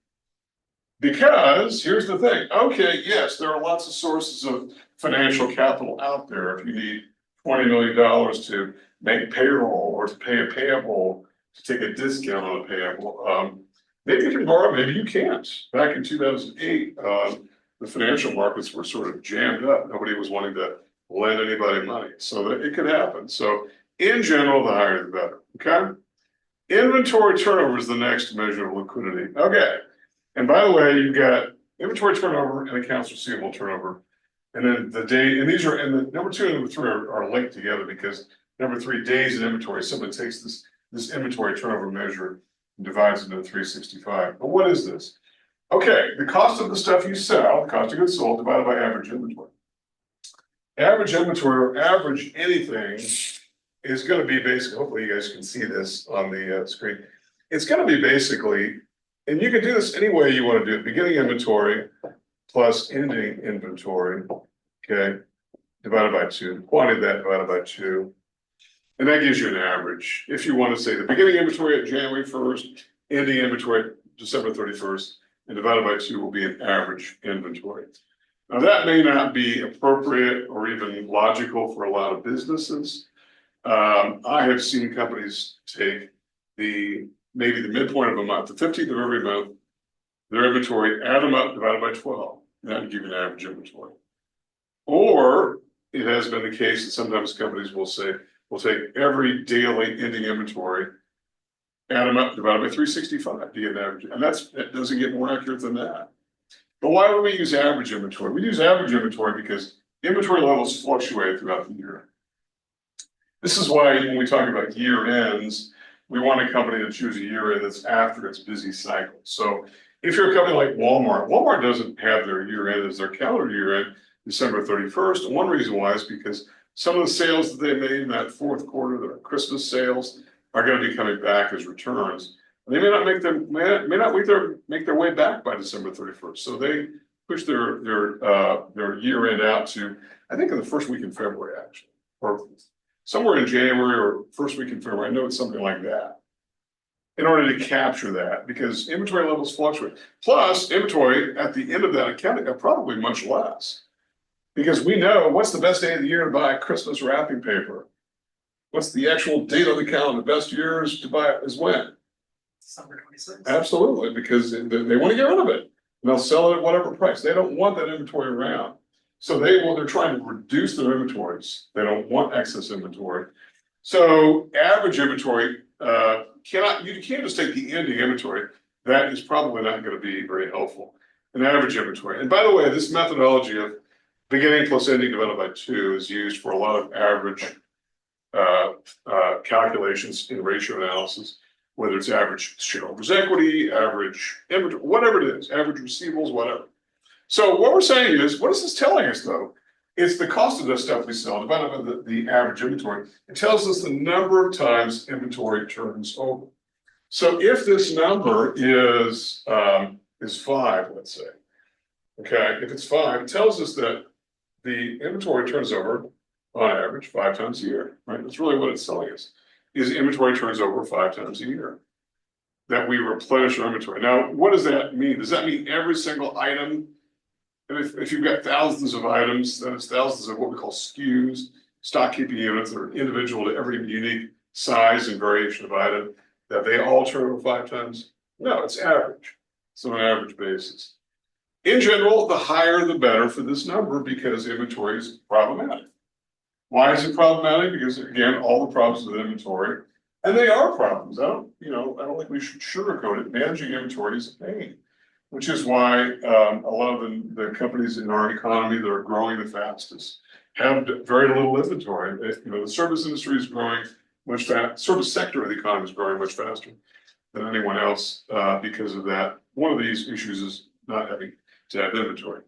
Because here's the thing. Okay, yes, there are lots of sources of financial capital out there. If you need $20 million to make payroll or to pay a payable, to take a discount on a payable, maybe you can borrow, maybe you can't. Back in 2008, the financial markets were sort of jammed up. Nobody was wanting to lend anybody money, so that it could happen. So in general, the higher the better, okay? Inventory turnover is the next measure of liquidity. Okay. And by the way, you've got inventory turnover and accounts receivable turnover. And then the number 2 and number 3 are linked together because number 3, days in inventory, simply takes this inventory turnover measure and divides it into 365. But what is this? Okay, the cost of the stuff you sell, the cost of goods sold, divided by average inventory. Average inventory or average anything is going to be basically, hopefully you guys can see this on the screen. It's going to be basically, and you can do this any way you want to do it, beginning inventory plus ending inventory, okay, divided by 2, quantity of that divided by 2. And that gives you an average. If you want to say the beginning inventory at January 1st, ending inventory December 31st, and divided by 2 will be an average inventory. Now that may not be appropriate or even logical for a lot of businesses. I have seen companies take maybe the midpoint of a month, the 15th of every month, their inventory, add them up, divided by 12, and that would give you an average inventory. Or it has been the case that sometimes companies will say, we'll take every daily ending inventory, add them up, divide it by 365 to get an average. And that doesn't get more accurate than that. But why do we use average inventory? We use average inventory because inventory levels fluctuate throughout the year. This is why when we talk about year ends, we want a company to choose a year end that's after its busy cycle. So if you're a company like Walmart, Walmart doesn't have their year end as their calendar year end, December 31st. And one reason why is because some of the sales that they made in that fourth quarter, their Christmas sales, are going to be coming back as returns. And they may not make them, may not make their way back by December 31st. So they push their year end out to, I think, in the first week in February, actually, or somewhere in January or first week in February. I know it's something like that. In order to capture that, because inventory levels fluctuate. Plus, inventory at the end of that accounting are probably much less. Because we know what's the best day of the year to buy Christmas wrapping paper. What's the actual date on the calendar? The best years to buy it is when? December 26th. Absolutely, because they want to get rid of it. And they'll sell it at whatever price. They don't want that inventory around. So they're trying to reduce their inventories. They don't want excess inventory. So average inventory, you can't just take the ending inventory. That is probably not going to be very helpful. An average inventory. And by the way, this methodology of beginning plus ending divided by 2 is used for a lot of average calculations in ratio analysis, whether it's average shareholders' equity, average inventory, whatever it is, average receivables, whatever. So what we're saying is, what is this telling us though? It's the cost of the stuff we sell divided by the average inventory. It tells us the number of times inventory turns over. So if this number is 5, let's say, okay, if it's 5, it tells us that the inventory turns over on average 5 times a year, right? That's really what it's telling us, is inventory turns over 5 times a year, that we replenish our inventory. Now, what does that mean? Does that mean every single item? And if you've got thousands of items, then it's thousands of what we call SKUs, stock keeping units that are individual to every unique size and variation of item, that they all turn over 5 times? No, it's average. It's on an average basis. In general, the higher the better for this number because inventory is problematic. Why is it problematic? Because again, all the problems with inventory, and they are problems. I don't think we should sugarcoat it. Managing inventory is a pain, which is why a lot of the companies in our economy that are growing the fastest have very little inventory. The service industry is growing much faster. Service sector of the economy is growing much faster than anyone else because of that. One of these issues is not having to have inventory.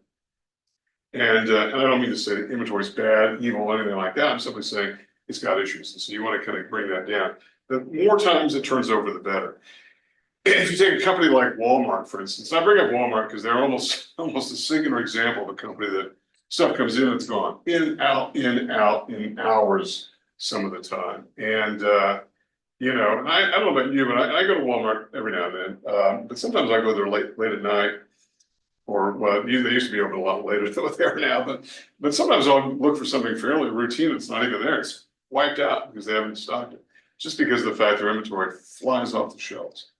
And I don't mean to say that inventory is bad, evil, or anything like that. I'm simply saying it's got issues. And so you want to kind of bring that down. The more times it turns over, the better. If you take a company like Walmart, for instance, and I bring up Walmart because they're almost a singular example of a company that stuff comes in, it's gone. In, out, in hours some of the time. And, and I don't know about you, but I go to Walmart every now and then. But sometimes I go there late at night. Or they used to be open a lot later than what they are now, but sometimes I'll look for something fairly routine that's not even there. It's wiped out because they haven't stocked it, just because of the fact their inventory flies off the shelves.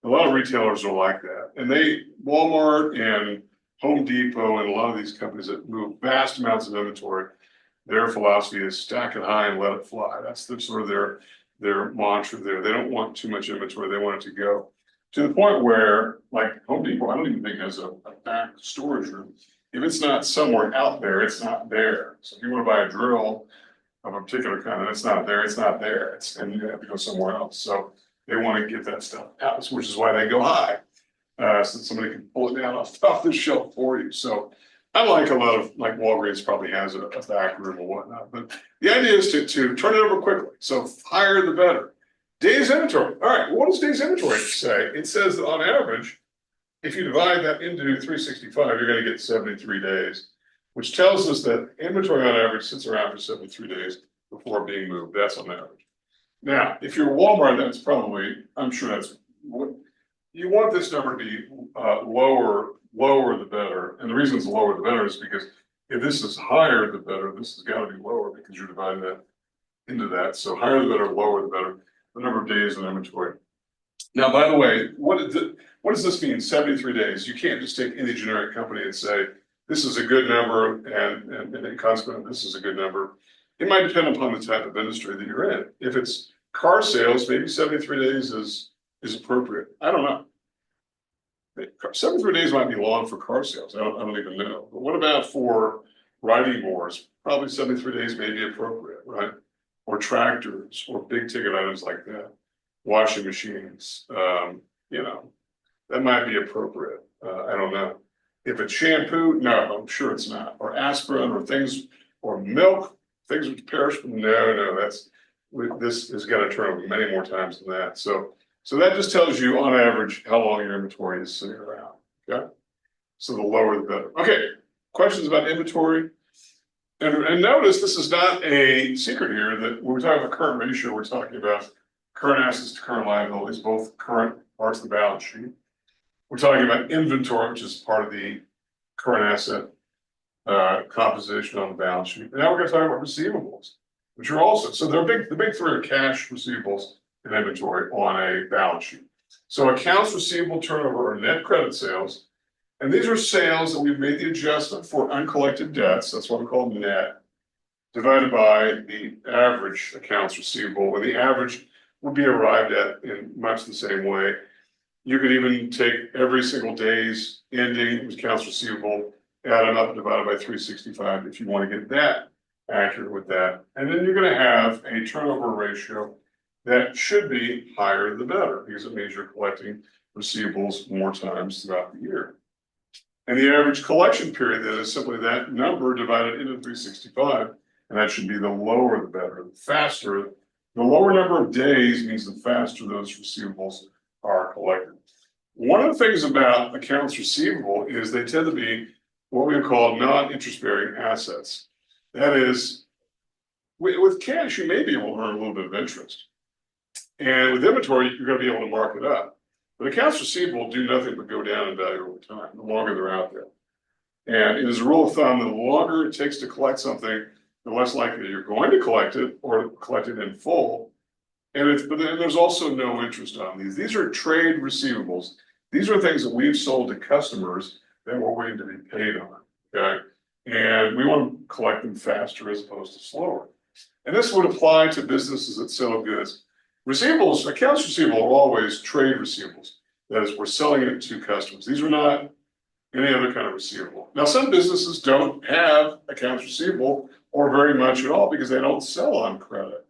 A lot of retailers are like that, and Walmart and Home Depot and a lot of these companies that move vast amounts of inventory, their philosophy is stack it high and let it fly. That's sort of their mantra there. They don't want too much inventory; they want it to go. To the point where, like Home Depot, I don't even think has a back storage room. If it's not somewhere out there, it's not there. So if you want to buy a drill of a particular kind and it's not there, it's not there. And you have to go somewhere else. So they want to get that stuff out, which is why they go high, so that somebody can pull it down off the shelf for you. So unlike a lot of, like Walgreens probably has a back room or whatnot. But the idea is to turn it over quickly. So higher the better. Days inventory. All right, well, what does days inventory say? It says that on average, if you divide that into 365, you're going to get 73 days, which tells us that inventory on average sits around for 73 days before being moved. That's on average. Now, if you're Walmart, that's probably, I'm sure that's what you want this number to be lower the better. And the reason it's lower the better is because if this is higher the better, this has got to be lower because you're dividing that into that. So higher the better, lower the better. The number of days in inventory. Now, by the way, what does this mean? 73 days. You can't just take any generic company and say this is a good number and consequently, this is a good number. It might depend upon the type of industry that you're in. If it's car sales, maybe 73 days is appropriate. I don't know. 73 days might be long for car sales. I don't even know. But what about for riding mowers? Probably 73 days may be appropriate, right? Or tractors or big ticket items like that. Washing machines, you know, that might be appropriate. I don't know. If it's shampoo, no, I'm sure it's not. Or aspirin or things, or milk, things which perish. No, this has got to turn over many more times than that. So that just tells you on average how long your inventory is sitting around. Okay. So the lower the better. Okay. Questions about inventory? And notice this is not a secret here that when we talk about current ratio, we're talking about current assets to current liabilities, both current parts of the balance sheet. We're talking about inventory, which is part of the current asset composition on the balance sheet. And now we're going to talk about receivables, which are also, so the big three are cash, receivables, and inventory on a balance sheet. So accounts receivable turnover are net credit sales. And these are sales that we've made the adjustment for uncollected debts. That's what we call net, divided by the average accounts receivable. And the average would be arrived at in much the same way. You could even take every single day's ending with accounts receivable, add them up, divided by 365 if you want to get that accurate with that. And then you're going to have a turnover ratio that should be higher the better, because it means you're collecting receivables more times throughout the year. And the average collection period then is simply that number divided into 365, and that should be the lower the better. The faster, the lower number of days means the faster those receivables are collected. One of the things about accounts receivable is they tend to be what we call non-interest-bearing assets. That is, with cash, you may be able to earn a little bit of interest. And with inventory, you're going to be able to mark it up. But accounts receivable do nothing but go down in value over time, the longer they're out there. And it is a rule of thumb that the longer it takes to collect something, the less likely you're going to collect it or collect it in full. But then there's also no interest on these. These are trade receivables. These are things that we've sold to customers that we're waiting to be paid on. Okay. And we want to collect them faster as opposed to slower. And this would apply to businesses that sell goods. Receivables, accounts receivable are always trade receivables. That is, we're selling it to customers. These are not any other kind of receivable. Now, some businesses don't have accounts receivable or very much at all because they don't sell on credit.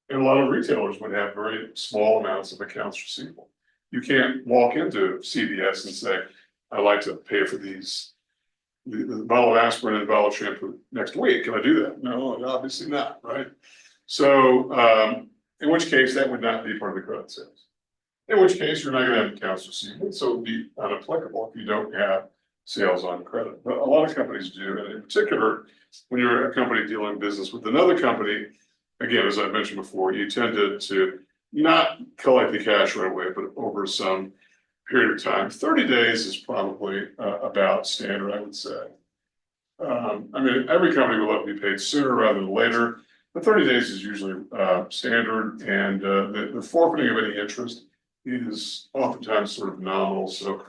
And a lot of retailers would have very small amounts of accounts receivable. You can't walk into CVS and say, I'd like to pay for these, the bottle of aspirin and a bottle of shampoo next week. Can I do that? No, obviously not, right? So, in which case that would not be part of the credit sales. In which case you're not going to have accounts receivable, so it would be unapplicable if you don't have sales on credit. But a lot of companies do, and in particular, when you're a company dealing business with another company, again, as I mentioned before, you tend to not collect the cash right away, but over some period of time. 30 days is probably about standard, I would say. I mean, every company would love to be paid sooner rather than later. But 30 days is usually standard, and the forfeiting of any interest is oftentimes sort of nominal. So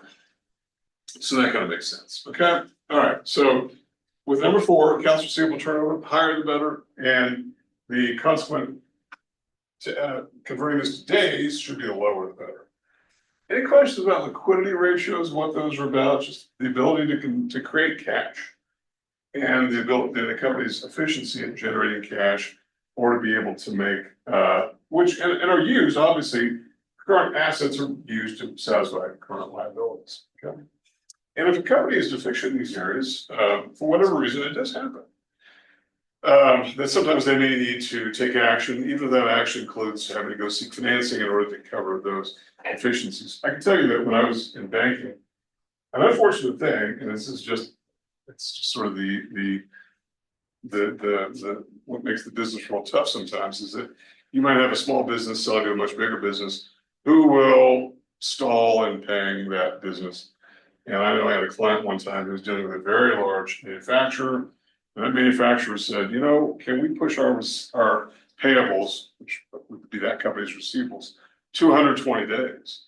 that kind of makes sense. Okay. All right. So with number 4, accounts receivable turnover, higher the better, and the consequent converting this to days should be the lower the better. Any questions about liquidity ratios? What those are about? Just the ability to create cash. And the ability, the company's efficiency in generating cash, or to be able to make, which and are used, obviously, current assets are used to satisfy current liabilities. Okay. And if a company is deficient in these areas, for whatever reason, it does happen. That sometimes they may need to take action, even if that action includes having to go seek financing in order to cover those deficiencies. I can tell you that when I was in banking, an unfortunate thing, and this is just, it's just sort of the what makes the business world tough sometimes is that you might have a small business selling to a much bigger business who will stall in paying that business. And I know I had a client one time who was dealing with a very large manufacturer, and that manufacturer said, you know, can we push our payables, which would be that company's receivables, 220 days?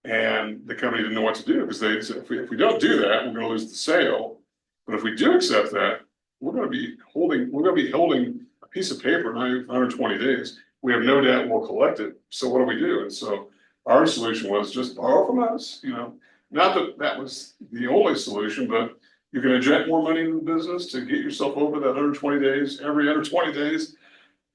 And the company didn't know what to do because they said, if we don't do that, we're gonna lose the sale. But if we do accept that, we're gonna be holding a piece of paper 120 days. We have no doubt we'll collect it. So what do we do? And so our solution was just borrow from us, not that that was the only solution, but you can inject more money into the business to get yourself over that 120 days, every 120 days,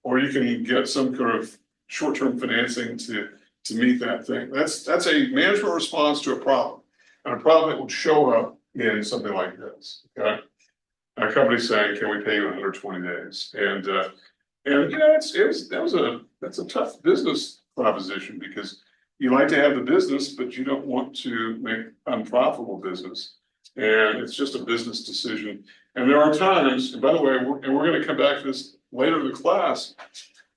or you can get some kind of short-term financing to meet that thing. That's a management response to a problem, and a problem that would show up in something like this. Okay, a company saying, "Can we pay you in 120 days?" And that's a tough business proposition because you like to have the business, but you don't want to make unprofitable business. And it's just a business decision. And there are times, and by the way, we're going to come back to this later in the class,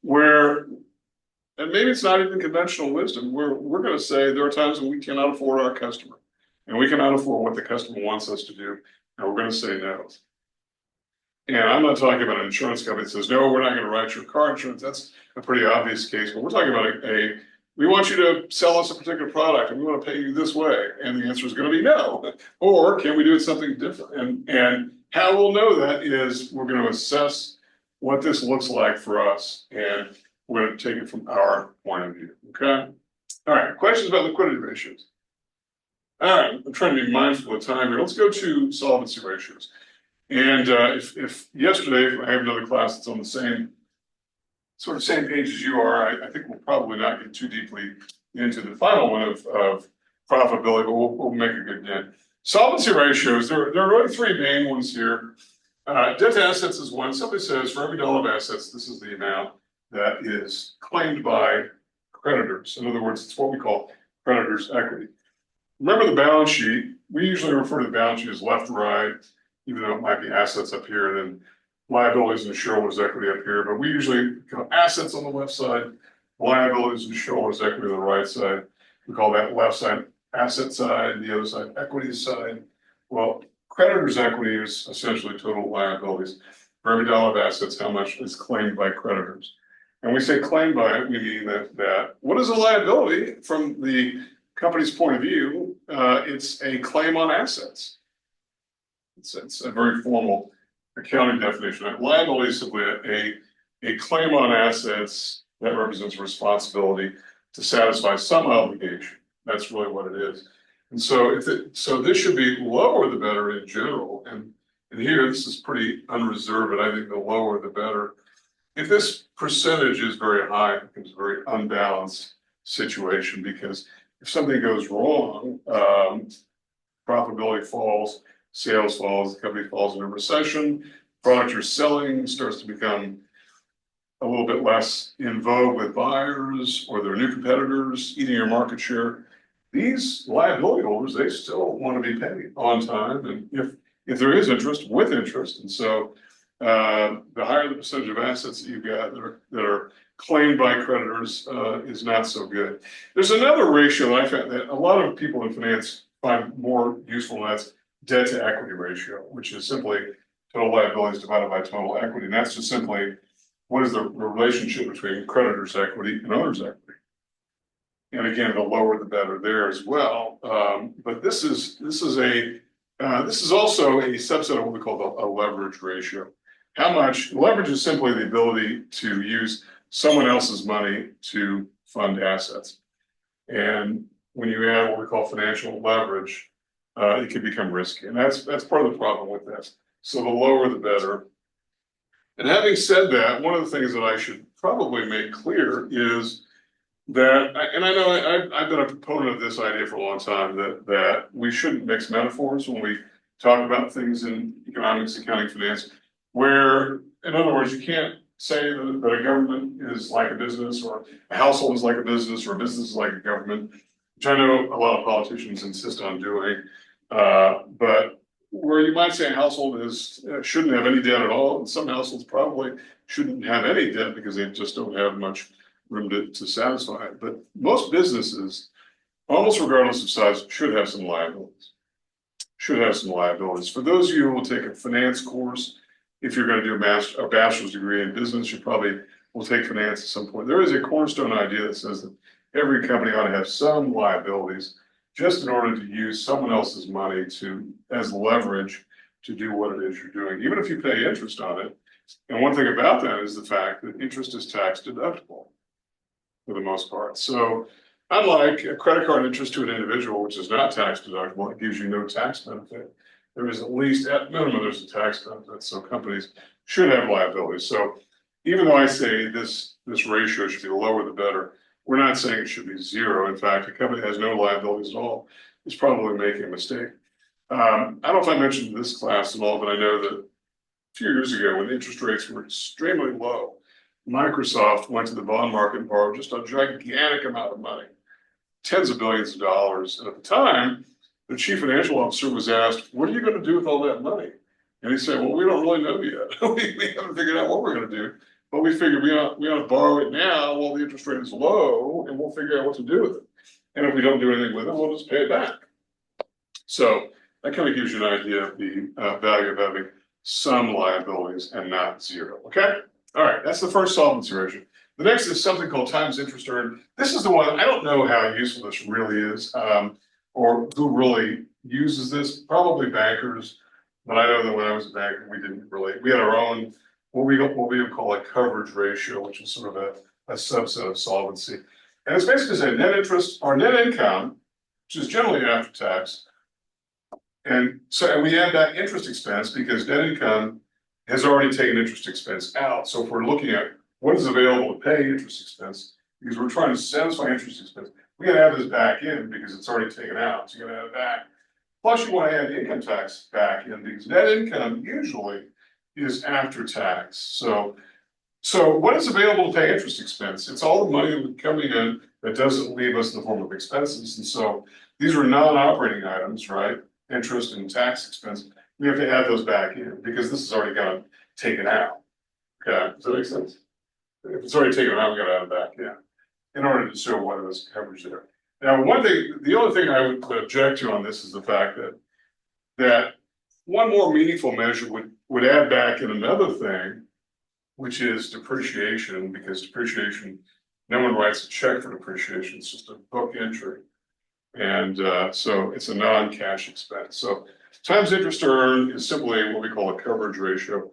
where, and maybe it's not even conventional wisdom, we're going to say there are times when we cannot afford our customer, and we cannot afford what the customer wants us to do, and we're going to say no. And I'm not talking about an insurance company that says, no, we're not going to write your car insurance. That's a pretty obvious case, but we're talking about we want you to sell us a particular product and we want to pay you this way. And the answer is going to be no. Or can we do something different? And how we'll know that is we're going to assess what this looks like for us. And we're going to take it from our point of view. Okay. All right. Questions about liquidity ratios. All right. I'm trying to be mindful of time here. Let's go to solvency ratios. And if yesterday, if I have another class that's on the same page as you are, I think we'll probably not get too deeply into the final one of profitability, but we'll make a good dent. Solvency ratios, there are really three main ones here. Debt to assets is one. Somebody says for every dollar of assets, this is the amount that is claimed by creditors. In other words, it's what we call creditors' equity. Remember the balance sheet. We usually refer to the balance sheet as left to right, even though it might be assets up here, and then liabilities and shareholders' equity up here. But we usually call assets on the left side, liabilities and shareholders' equity on the right side. We call that left side asset side, the other side equity side. Well, creditors' equity is essentially total liabilities. For every dollar of assets, how much is claimed by creditors? And we say claimed by it, we mean that what is a liability from the company's point of view? It's a claim on assets. It's a very formal accounting definition. Liability is simply a claim on assets that represents a responsibility to satisfy some obligation. That's really what it is. And so so this should be lower the better in general. And here this is pretty unreserved, I think the lower the better. If this percentage is very high, it becomes a very unbalanced situation because if something goes wrong, profitability falls, sales falls, the company falls into recession, product you're selling starts to become a little bit less in vogue with buyers, or there are new competitors eating your market share. These liability holders, they still want to be paid on time, and if there is interest, with interest. And so the higher the percentage of assets that you've got that are claimed by creditors is not so good. There's another ratio that I found that a lot of people in finance find more useful, and that's debt to equity ratio, which is simply total liabilities divided by total equity. And that's just simply what is the relationship between creditors' equity and owners' equity. And again, the lower the better there as well. But this is also a subset of what we call a leverage ratio. How much leverage is simply the ability to use someone else's money to fund assets. And when you add what we call financial leverage, it can become risky. And that's part of the problem with this. So the lower the better. And having said that, one of the things that I should probably make clear is that, and I know I've been a proponent of this idea for a long time, that we shouldn't mix metaphors when we talk about things in economics, accounting, finance, where, in other words, you can't say that a government is like a business, or a household is like a business, or a business is like a government, which I know a lot of politicians insist on doing. But where you might say a household shouldn't have any debt at all, and some households probably shouldn't have any debt because they just don't have much room to satisfy it. But most businesses, almost regardless of size, should have some liabilities. For those of you who will take a finance course, if you're going to do a bachelor's degree in business, you probably will take finance at some point. There is a cornerstone idea that says that every company ought to have some liabilities just in order to use someone else's money as leverage to do what it is you're doing, even if you pay interest on it. And one thing about that is the fact that interest is tax deductible for the most part. So unlike a credit card interest to an individual, which is not tax deductible, it gives you no tax benefit. There is at least, at minimum, there's a tax benefit. So companies should have liabilities. So even though I say this ratio should be the lower the better, we're not saying it should be zero. In fact, a company that has no liabilities at all is probably making a mistake. I don't know if I mentioned this class at all, but I know that a few years ago when the interest rates were extremely low, Microsoft went to the bond market and borrowed just a gigantic amount of money, tens of billions of dollars. And at the time, the chief financial officer was asked, "What are you going to do with all that money?" And he said, "Well, we don't really know yet. we haven't figured out what we're going to do, but we figured we ought to borrow it now while the interest rate is low, and we'll figure out what to do with it. And if we don't do anything with it, we'll just pay it back." So that kind of gives you an idea of the value of having some liabilities and not zero. Okay. All right. That's the first solvency ratio. The next is something called times interest earned. This is the one, I don't know how useful this really is, or who really uses this. Probably bankers, but I know that when I was a banker, we had our own, what we would call a coverage ratio, which is sort of a subset of solvency. And it's basically saying net interest or net income, which is generally after tax. And we add back interest expense because net income has already taken interest expense out. So if we're looking at what is available to pay interest expense, because we're trying to satisfy interest expense, we got to have this back in because it's already taken out. So you're going to add it back. Plus, you want to add income tax back in because net income usually is after tax. So what is available to pay interest expense? It's all the money coming in that doesn't leave us in the form of expenses. And so these are non-operating items, right? Interest and tax expense. We have to add those back in because this is already got to take it out. Okay, does that make sense? If it's already taken out, we got to add it back in order to show what is coverage there. Now, the only thing I would object to on this is the fact that one more meaningful measure would add back in another thing, which is depreciation, because depreciation, no one writes a check for depreciation, it's just a book entry. And so it's a non-cash expense. So times interest earned is simply what we call a coverage ratio.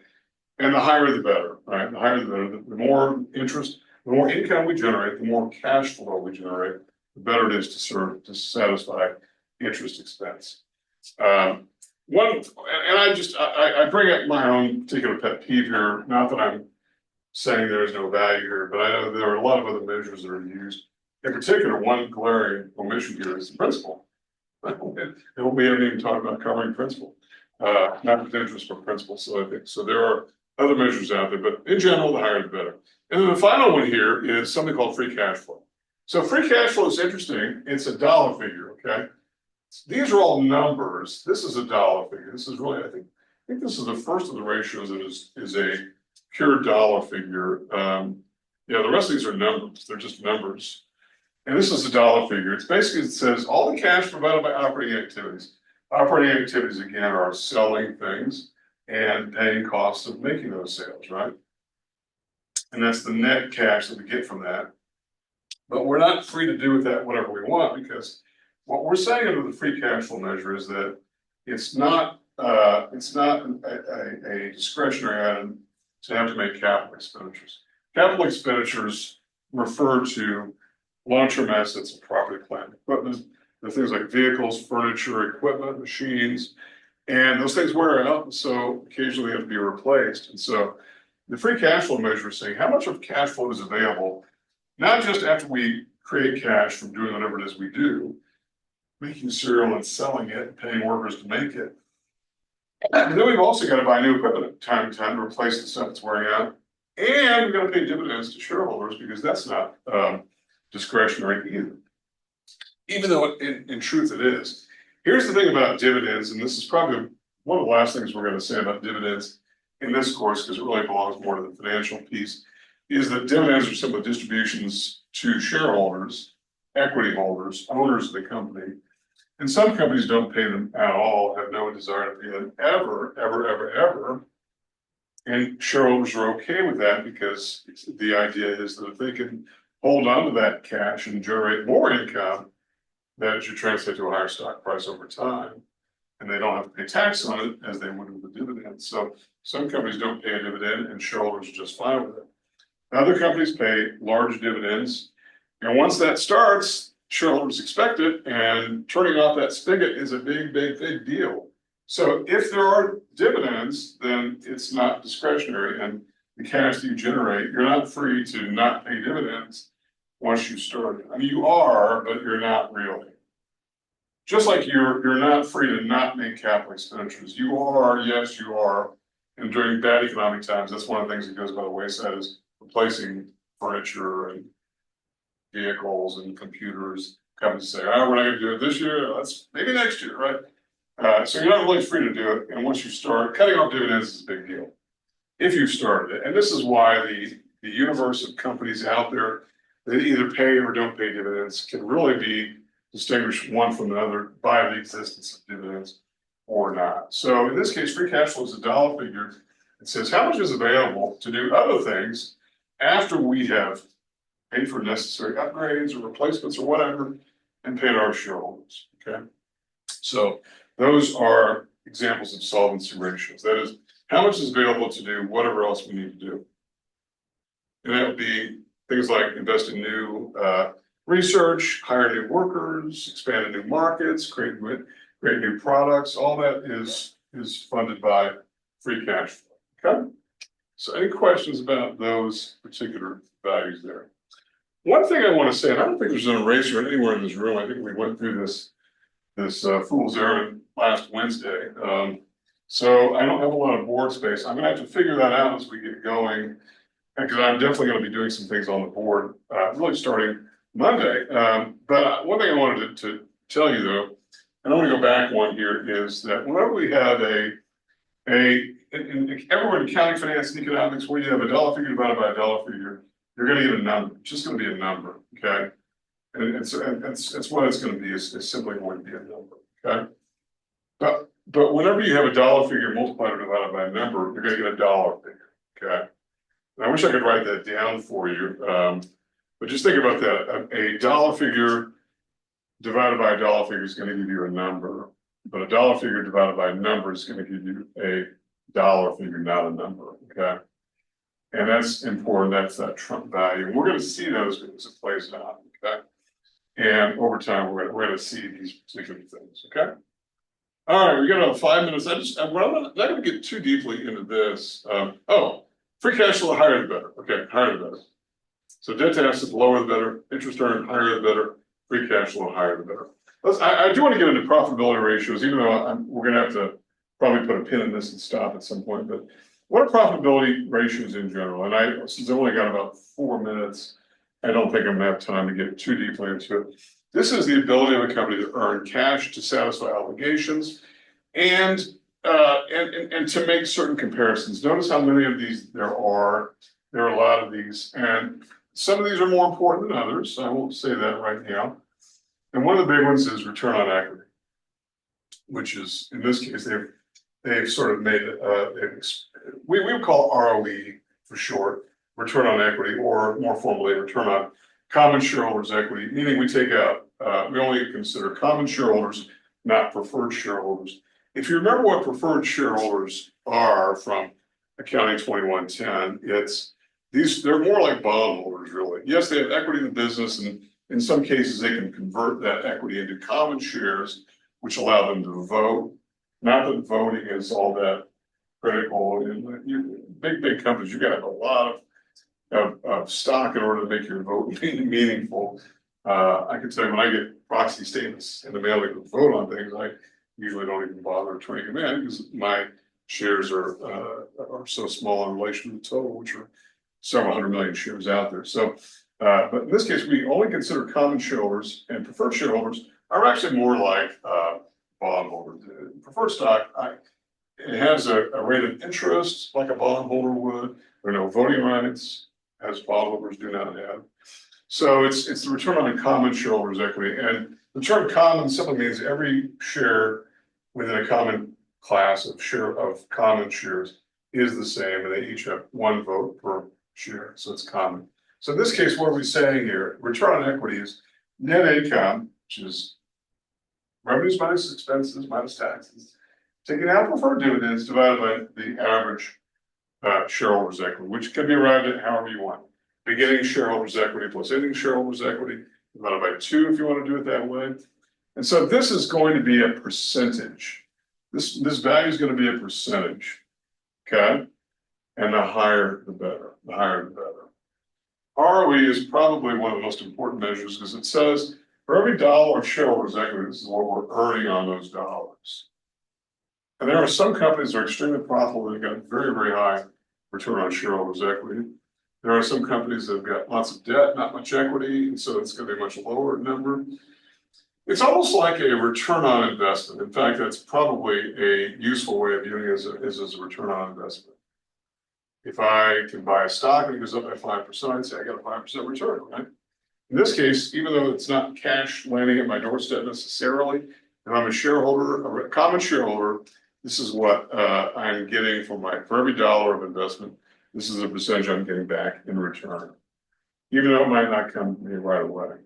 And the higher the better, right? The higher the better. The more interest, the more income we generate, the more cash flow we generate, the better it is to satisfy interest expense. I bring up my own particular pet peeve here. Not that I'm saying there is no value here, but I know there are a lot of other measures that are used. In particular, one glaring omission here is the principal. We haven't even talked about covering principal, not with interest, but principal. So I think so. There are other measures out there, but in general, the higher the better. And then the final one here is something called free cash flow. So free cash flow is interesting. It's a dollar figure. Okay, these are all numbers. This is a dollar figure. This is really, I think this is the first of the ratios that is a pure dollar figure. The rest of these are numbers. They're just numbers. And this is a dollar figure. It's basically, it says all the cash provided by operating activities. Operating activities, again, are selling things and paying costs of making those sales, right? And that's the net cash that we get from that. But we're not free to do with that whatever we want, because what we're saying under the free cash flow measure is that it's not a discretionary item to have to make capital expenditures. Capital expenditures refer to long-term assets and property, plant, and equipment. The things like vehicles, furniture, equipment, machines, and those things wear out, and so occasionally have to be replaced. And so the free cash flow measure is saying how much of cash flow is available, not just after we create cash from doing whatever it is we do, making cereal and selling it, and paying workers to make it. And then we've also got to buy new equipment time to time to replace the stuff that's wearing out. And we've got to pay dividends to shareholders because that's not discretionary either. Even though in truth it is. Here's the thing about dividends, and this is probably one of the last things we're going to say about dividends in this course, because it really belongs more to the financial piece, is that dividends are simply distributions to shareholders, equity holders, owners of the company. And some companies don't pay them at all, have no desire to pay them ever. And shareholders are okay with that because the idea is that if they can hold on to that cash and generate more income, that should translate to a higher stock price over time. And they don't have to pay tax on it as they would with the dividend. So some companies don't pay a dividend and shareholders are just fine with it. Other companies pay large dividends. And once that starts, shareholders expect it, and turning off that spigot is a big deal. So if there are dividends, then it's not discretionary, and the cash that you generate, you're not free to not pay dividends once you start. I mean, you are, but you're not really. Just like you're not free to not make capital expenditures. You are, yes, you are. And during bad economic times, that's one of the things that goes by the wayside is replacing furniture and vehicles and computers. Companies say, oh, we're not gonna do it this year, let's maybe next year, right? So you're not really free to do it. And once you start, cutting off dividends is a big deal. If you started it, and this is why the universe of companies out there that either pay or don't pay dividends can really be distinguished one from another by the existence of dividends or not. So in this case, free cash flow is a dollar figure. It says how much is available to do other things after we have paid for necessary upgrades or replacements or whatever and paid our shareholders, okay? So those are examples of solvency ratios. That is, how much is available to do whatever else we need to do. And that would be things like invest in new research, hire new workers, expand in new markets, create new products. All that is funded by free cash flow. Okay. So any questions about those particular values there? One thing I want to say, and I don't think there's an eraser anywhere in this room. I think we went through this fool's errand last Wednesday. So I don't have a lot of board space. I'm gonna have to figure that out as we get going, because I'm definitely going to be doing some things on the board, really starting Monday. But one thing I wanted to tell you though, and I want to go back one here, is that whenever we have everywhere in accounting, finance, and economics, where you have a dollar figure divided by a dollar figure, you're going to get a number. It's just going to be a number, okay? And it's what it's going to be. It's simply going to be a number, okay? But whenever you have a dollar figure multiplied or divided by a number, you're going to get a dollar figure, okay? And I wish I could write that down for you, but just think about that. A dollar figure divided by a dollar figure is going to give you a number, but a dollar figure divided by a number is going to give you a dollar figure, not a number, okay? And that's important. That's that Trump value. And we're going to see those as it plays out, okay? And over time, we're going to see these particular things, okay? All right, we got about 5 minutes. I'm not going to get too deeply into this. Free cash flow, higher the better. Okay, higher the better. So debt to assets, lower the better. Interest earned, higher the better. Free cash flow, higher the better. I do want to get into profitability ratios, even though we're going to have to probably put a pin in this and stop at some point. But what are profitability ratios in general? And since I've only got about 4 minutes, I don't think I'm going to have time to get too deeply into it. This is the ability of a company to earn cash to satisfy obligations and to make certain comparisons. Notice how many of these there are. There are a lot of these, and some of these are more important than others. I won't say that right now. And one of the big ones is return on equity, which is, in this case, they've sort of made we would call ROE for short, return on equity, or more formally, return on common shareholders' equity, meaning we take out, we only consider common shareholders, not preferred shareholders. If you remember what preferred shareholders are from Accounting 2110, they're more like bondholders, really. Yes, they have equity in the business, and in some cases, they can convert that equity into common shares, which allow them to vote. Not that voting is all that critical. In big companies, you got to have a lot of stock in order to make your vote meaningful. I can tell you when I get proxy statements in the mail to vote on things, I usually don't even bother turning them in because my shares are so small in relation to the total, which are several 100 million shares out there. So, but in this case, we only consider common shareholders, and preferred shareholders are actually more like bondholders. Preferred stock, it has a rate of interest like a bondholder would. There are no voting rights, as bondholders do not have. So it's the return on common shareholders' equity, and the term common simply means every share within a common class of common shares is the same, and they each have one vote per share, so it's common. So in this case, what are we saying here? Return on equity is net income, which is revenues minus expenses minus taxes. Taking out preferred dividends divided by the average shareholders' equity, which can be arrived at however you want. Beginning shareholders' equity plus ending shareholders' equity divided by 2 if you want to do it that way. And so this is going to be a percentage. This value is going to be a percentage. Okay. And the higher the better. The higher the better. ROE is probably one of the most important measures because it says for every dollar of shareholders' equity, this is what we're earning on those dollars. And there are some companies that are extremely profitable that have got very, very high return on shareholders' equity. There are some companies that have got lots of debt, not much equity, and so it's going to be a much lower number. It's almost like a return on investment. In fact, that's probably a useful way of viewing it as a return on investment. If I can buy a stock and it goes up by 5%, I'd say I got a 5% return, right? In this case, even though it's not cash landing at my doorstep necessarily, and I'm a shareholder, a common shareholder, this is what I'm getting for every dollar of investment. This is a percentage I'm getting back in return, even though it might not come to me right away.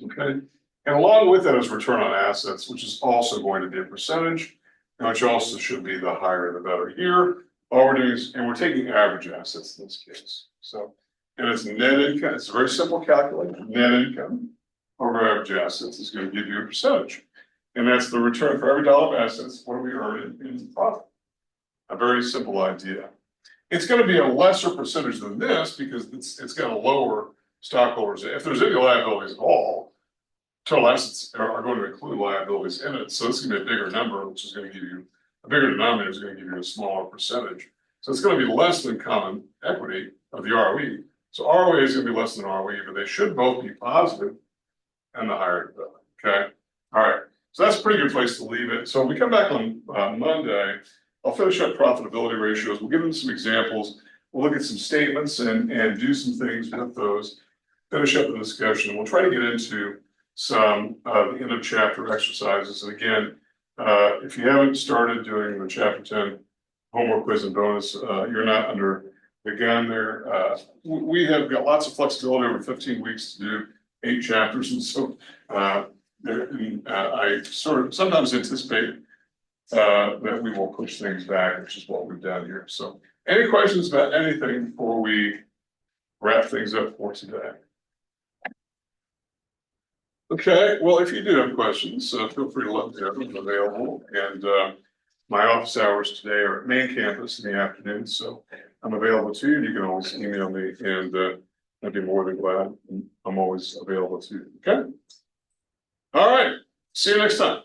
Okay, and along with that is return on assets, which is also going to be a percentage, and which also should be the higher the better. Here, all we're doing is, and we're taking average assets in this case. So, and it's net income. It's a very simple calculation. Net income over average assets is going to give you a percentage. And that's the return for every dollar of assets, what do we earn in profit? A very simple idea. It's going to be a lesser percentage than this because it's got a lower stockholders. If there's any liabilities at all, total assets are going to include liabilities in it. So it's going to be a bigger number, which is going to give you a bigger denominator, is going to give you a smaller percentage. So it's going to be less than common equity of the ROE. So ROA is going to be less than ROE, but they should both be positive and the higher the better. Okay. All right. So that's a pretty good place to leave it. So when we come back on Monday, I'll finish up profitability ratios. We'll give them some examples. We'll look at some statements and do some things with those, finish up the discussion. We'll try to get into some the end of chapter exercises. And again, if you haven't started doing the chapter 10 homework quiz and bonus, you're not under the gun there. We have got lots of flexibility over 15 weeks to do 8 chapters. And so I sort of sometimes anticipate that we will push things back, which is what we've done here. So any questions about anything before we wrap things up for today? Okay, well, if you do have questions, feel free to let me know. I'm available. And my office hours today are at main campus in the afternoon, so I'm available to you. You can always email me, and I'd be more than glad. I'm always available to you. Okay. All right. See you next time.